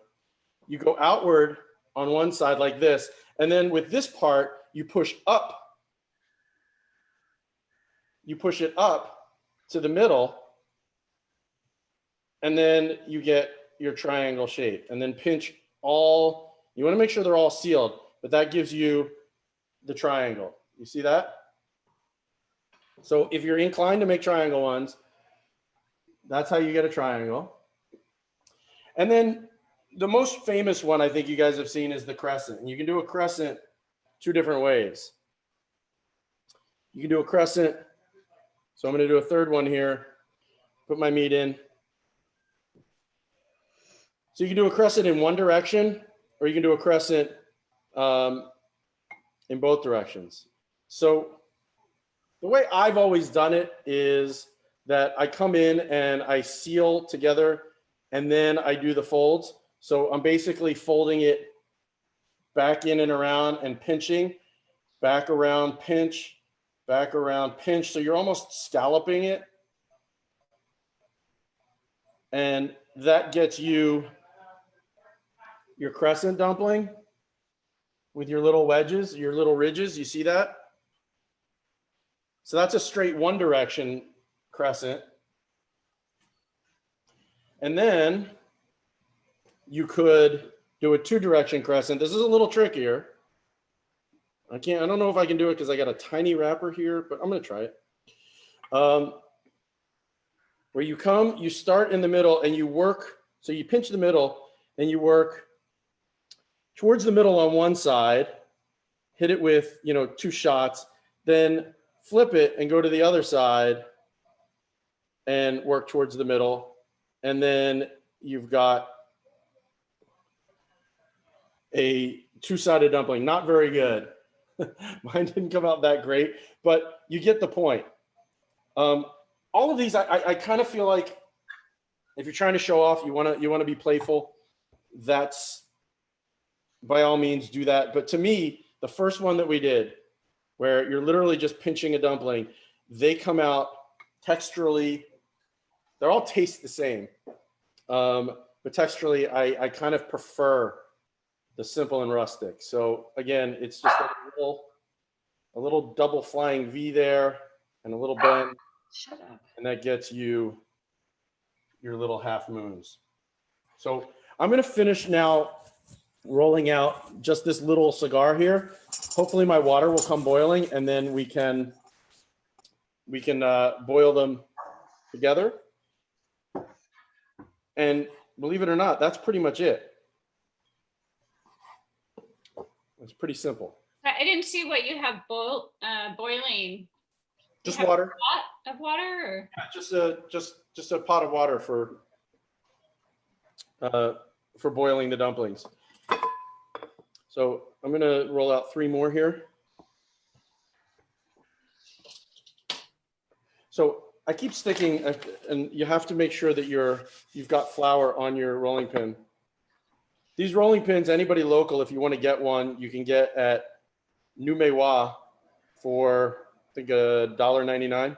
You go outward on one side like this. And then with this part, you push up. You push it up to the middle. And then you get your triangle shape. And then pinch all. You want to make sure they're all sealed, but that gives you the triangle. You see that? So if you're inclined to make triangle ones, that's how you get a triangle. And then the most famous one I think you guys have seen is the crescent. And you can do a crescent two different ways. You can do a crescent. So I'm going to do a third one here. Put my meat in. So you can do a crescent in one direction, or you can do a crescent in both directions. So the way I've always done it is that I come in and I seal together and then I do the folds. So I'm basically folding it back in and around and pinching, back around, pinch, back around, pinch. So you're almost scalloping it. And that gets you your crescent dumpling with your little wedges, your little ridges. You see that? So that's a straight one direction crescent. And then you could do a two direction crescent. This is a little trickier. I don't know if I can do it because I got a tiny wrapper here, but I'm going to try it. Where you start in the middle and you work. So you pinch the middle and you work towards the middle on one side, hit it with, two shots, then flip it and go to the other side and work towards the middle. And then you've got a two-sided dumpling. Not very good. Mine didn't come out that great, but you get the point. All of these, I kind of feel like if you're trying to show off, you want to be playful, that's by all means do that. But to me, the first one that we did, where you're literally just pinching a dumpling, they come out texturally, they're all taste the same. But texturally, I kind of prefer the simple and rustic. So again, it's just a little double flying V there and a little bend. Shut up. And that gets you your little half moons. So I'm going to finish now rolling out just this little cigar here. Hopefully my water will come boiling and then we can boil them together. And believe it or not, that's pretty much it. It's pretty simple. I didn't see what you have boiling. Just water. A pot of water, or? Yeah, just a pot of water for boiling the dumplings. So I'm gonna roll out 3 more here. So I keep sticking, and you have to make sure that you've got flour on your rolling pin. These rolling pins, anybody local, if you want to get one, you can get at Numewa for, I think, $1.99.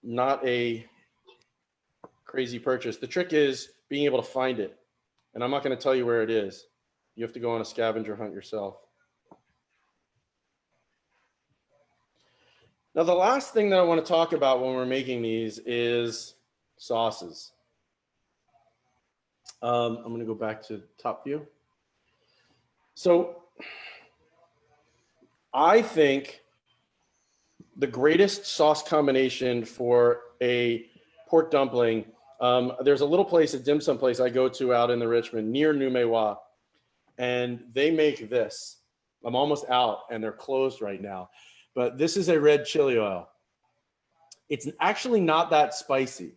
Not a crazy purchase. The trick is being able to find it. And I'm not going to tell you where it is. You have to go on a scavenger hunt yourself. Now, the last thing that I want to talk about when we're making these is sauces. I'm going to go back to top view. So I think the greatest sauce combination for a pork dumpling, there's a little place, a dim sum place I go to out in the Richmond near Numewa, and they make this. I'm almost out and they're closed right now, but this is a red chili oil. It's actually not that spicy.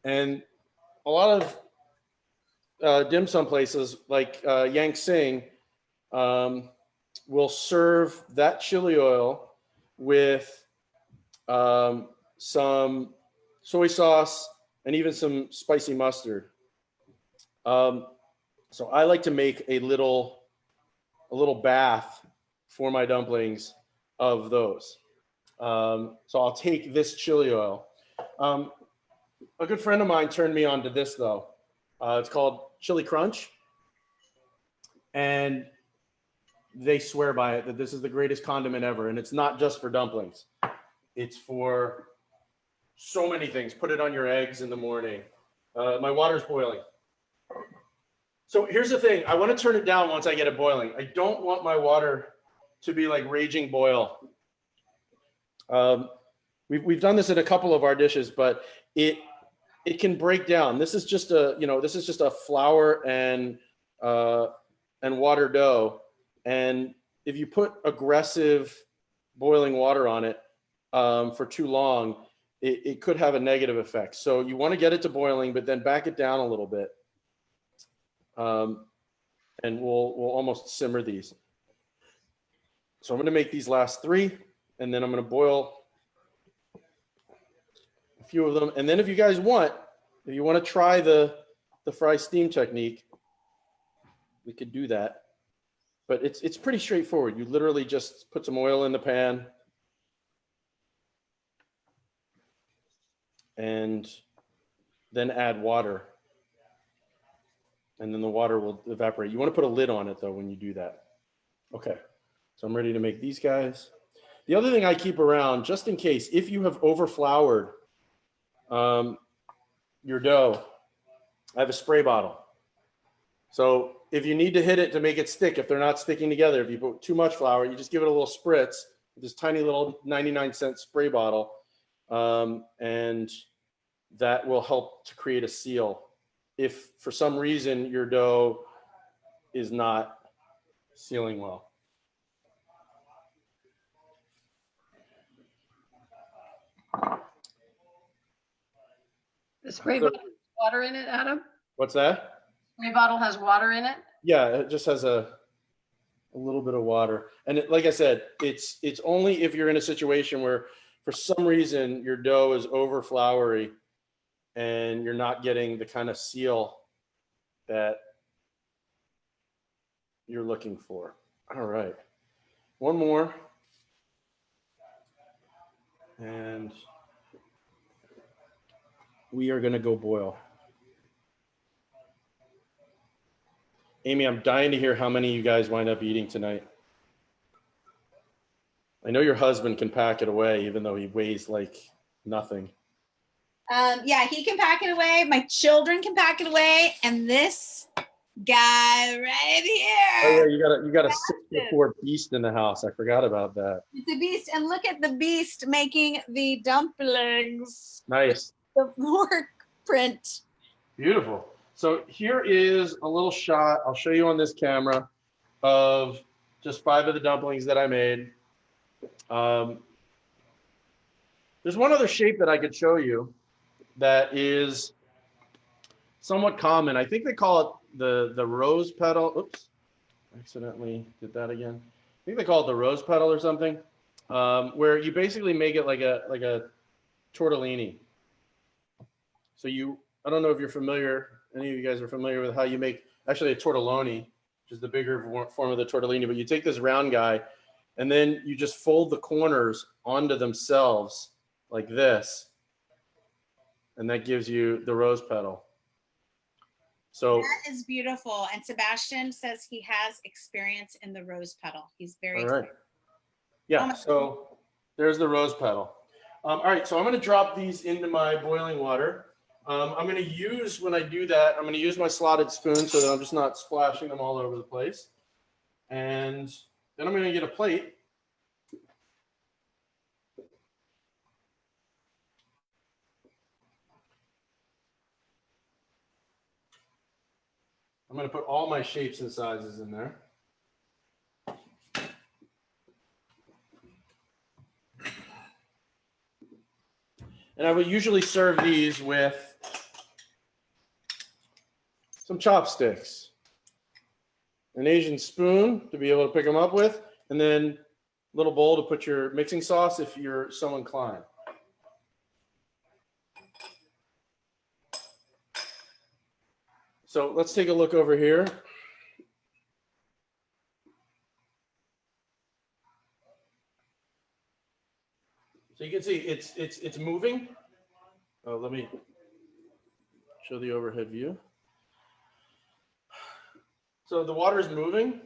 And a lot of dim sum places like Shaoxing will serve that chili oil with some soy sauce and even some spicy mustard. So I like to make a little bath for my dumplings of those. So I'll take this chili oil. A good friend of mine turned me on to this though. It's called Chili Crunch. And they swear by it that this is the greatest condiment ever. And it's not just for dumplings. It's for so many things. Put it on your eggs in the morning. My water's boiling. So here's the thing. I want to turn it down once I get it boiling. I don't want my water to be like raging boil. We've done this in a couple of our dishes, but it can break down. This is just a flour and water dough. And if you put aggressive boiling water on it for too long, it could have a negative effect. So you want to get it to boiling, but then back it down a little bit. And we'll almost simmer these. So I'm going to make these last 3, and then I'm going to boil a few of them. And then if you guys want, if you want to try the fry steam technique, we could do that. But it's pretty straightforward. You literally just put some oil in the pan and then add water. And then the water will evaporate. You want to put a lid on it though when you do that. Okay, so I'm ready to make these guys. The other thing I keep around, just in case, if you have overfloured your dough, I have a spray bottle. So if you need to hit it to make it stick, if they're not sticking together, if you put too much flour, you just give it a little spritz with this tiny little 99-cent spray bottle, and that will help to create a seal. If for some reason your dough is not sealing well. The spray bottle has water in it, Adam? What's that? Spray bottle has water in it? Yeah, it just has a little bit of water. And like I said, it's only if you're in a situation where for some reason your dough is over floury and you're not getting the kind of seal that you're looking for. All right, one more. And we are gonna go boil. Amy, I'm dying to hear how many you guys wind up eating tonight. I know your husband can pack it away, even though he weighs like nothing. Yeah, he can pack it away. My children can pack it away. And this guy right here. Oh yeah, you got a 6'4" beast in the house. I forgot about that. It's a beast. And look at the beast making the dumplings. Nice. The pork print. Beautiful. So here is a little shot. I'll show you on this camera of just 5 of the dumplings that I made. There's one other shape that I could show you that is somewhat common. I think they call it the rose petal. Oops, accidentally did that again. I think they call it the rose petal or something, where you basically make it like a tortellini. So I don't know if you're familiar any of you guys are familiar with how you make actually a tortelloni, which is the bigger form of the tortellini, but you take this round guy and then you just fold the corners onto themselves like this. And that gives you the rose petal. So that is beautiful. And Sebastian says he has experience in the rose petal. He's very all right. excited. Yeah, so there's the rose petal. All right, so I'm going to drop these into my boiling water. I'm going to use, when I do that, I'm going to use my slotted spoon so that I'm just not splashing them all over the place. And then I'm going to get a plate. I'm going to put all my shapes and sizes in there. And I would usually serve these with some chopsticks, an Asian spoon to be able to pick them up with, and then a little bowl to put your mixing sauce if you're so inclined. So let's take a look over here. So you can see it's moving. Oh, let me show the overhead view. So the water is moving,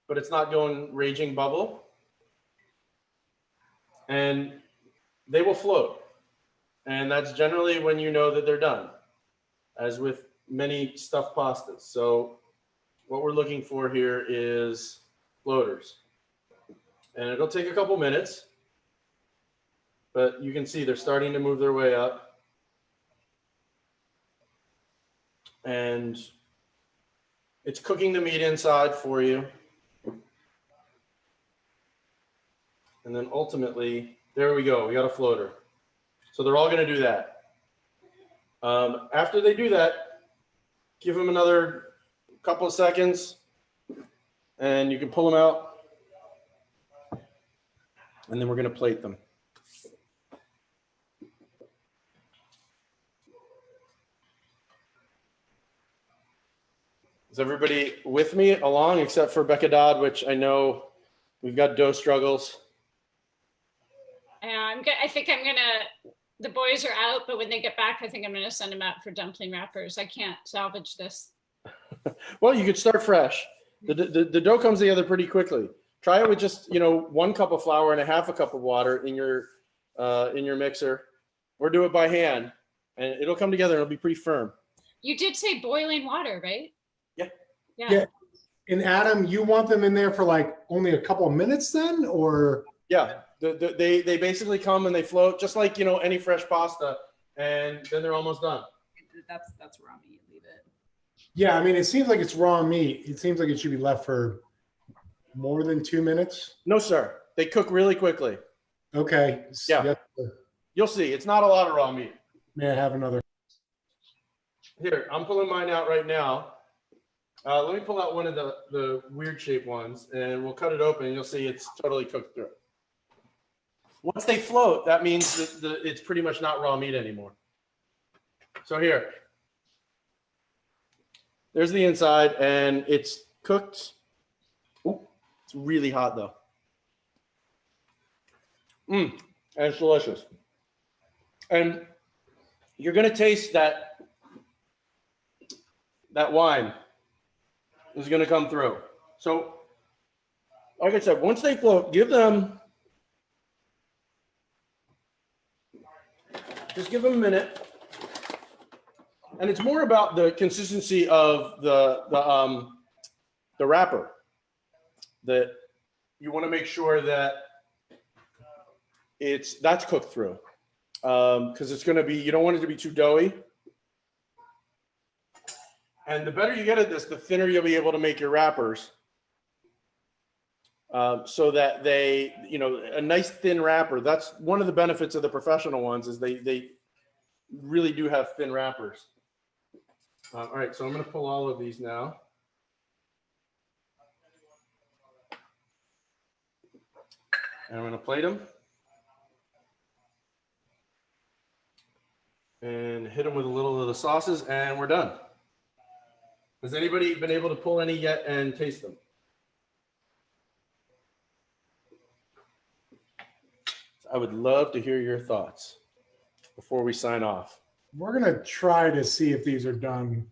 but it's not going raging bubble. And they will float. And that's generally when you know that they're done, as with many stuffed pastas. So what we're looking for here is floaters. And it'll take a couple minutes, but you can see they're starting to move their way up. And it's cooking the meat inside for you. And then ultimately, there we go, we got a floater. So they're all gonna do that. After they do that, give them another couple of seconds and you can pull them out. And then we're gonna plate them. Is everybody with me along except for Becca Dodd, which I know we've got dough struggles. I think I'm gonna, the boys are out, but when they get back, I think I'm gonna send them out for dumpling wrappers. I can't salvage this. Well, you could start fresh. The dough comes together pretty quickly. Try it with just, 1 cup of flour and a half a cup of water in your mixer, or do it by hand, and it'll come together and it'll be pretty firm. You did say boiling water, right? Yeah. Yeah. And Adam, you want them in there for like only a couple of minutes then, or? Yeah, they basically come and they float just like, any fresh pasta, and then they're almost done. That's raw meat. Leave it. Yeah, I mean, it seems like it's raw meat. It seems like it should be left for more than 2 minutes. No, sir. They cook really quickly. Okay. Yeah. You'll see. It's not a lot of raw meat. May I have another? Here, I'm pulling mine out right now. Let me pull out one of the weird shaped ones, and we'll cut it open, and you'll see it's totally cooked through. Once they float, that means that it's pretty much not raw meat anymore. So here, there's the inside, and it's cooked. Ooh, it's really hot though. And it's delicious. And you're gonna taste that wine is gonna come through. So, like I said, once they float, just give them a minute. And it's more about the consistency of the wrapper, that you want to make sure that that's cooked through, because it's going to be, you don't want it to be too doughy. And the better you get at this, the thinner you'll be able to make your wrappers, so that they, a nice thin wrapper. That's one of the benefits of the professional ones, is they really do have thin wrappers. All right, so I'm going to pull all of these now. And I'm going to plate them. and hit them with a little of the sauces, and we're done. Has anybody been able to pull any yet and taste them? I would love to hear your thoughts before we sign off. We're gonna try to see if these are done.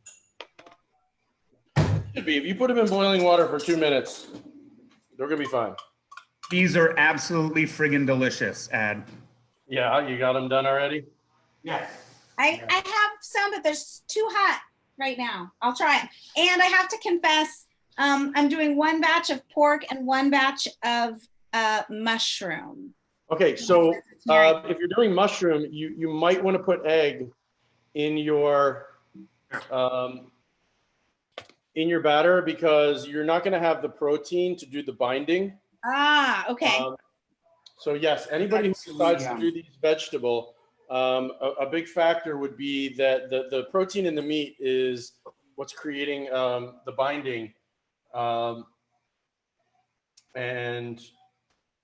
Should be. If you put them in boiling water for 2 minutes, they're gonna be fine. These are absolutely friggin' delicious, Ad. Yeah, you got them done already? Yes. I have some, but they're too hot right now. I'll try it. And I have to confess, I'm doing one batch of pork and one batch of mushroom. Okay, so if you're doing mushroom, you might want to put egg in your batter because you're not going to have the protein to do the binding. Ah, okay. So yes, anybody who decides to do these vegetable, a big factor would be that the protein in the meat is what's creating the binding, and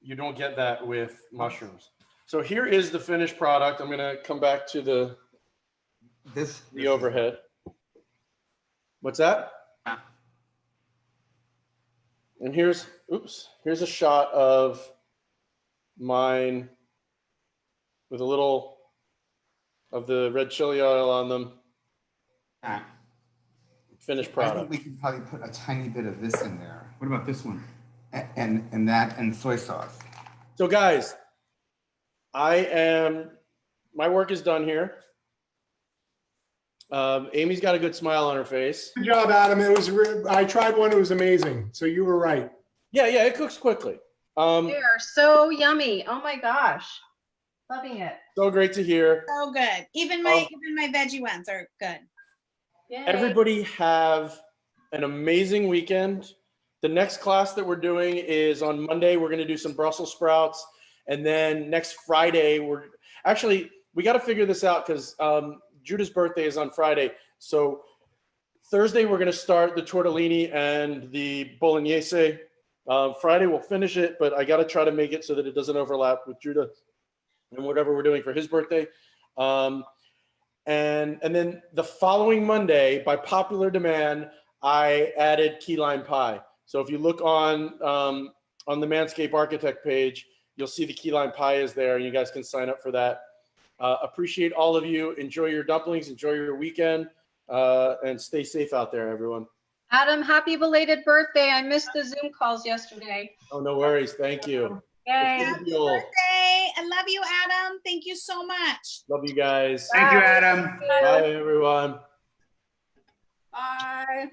you don't get that with mushrooms. So here is the finished product. I'm gonna come back to the overhead. What's that? And here's a shot of mine with a little of the red chili oil on them. Finished I product. think we could probably put a tiny bit of this in there. What about this one? And that and soy sauce. So guys, my work is done here. Amy's got a good smile on her face. Good job, Adam. I tried one. It was amazing. So you were right. Yeah, it cooks quickly. They are so yummy. Oh my gosh. Loving it. So great to hear. So good. Even my veggie ones are good. Yay. Everybody have an amazing weekend. The next class that we're doing is on Monday. We're going to do some Brussels sprouts. And then next Friday, we got to figure this out because Judah's birthday is on Friday. So Thursday, we're going to start the tortellini and the bolognese. Friday, we'll finish it, but I got to try to make it so that it doesn't overlap with Judah and whatever we're doing for his birthday. And then the following Monday, by popular demand, I added key lime pie. So if you look on the Manscaped Architect page, you'll see the key lime pie is there, and you guys can sign up for that. Appreciate all of you. Enjoy your dumplings. Enjoy your weekend, and stay safe out there, everyone. Adam, happy belated birthday. I missed the Zoom calls yesterday. Oh, no worries. Thank you. Yay. Happy birthday. I love you, Adam. Thank you so much. Love you guys. Thank you, Adam. Bye, everyone. Bye.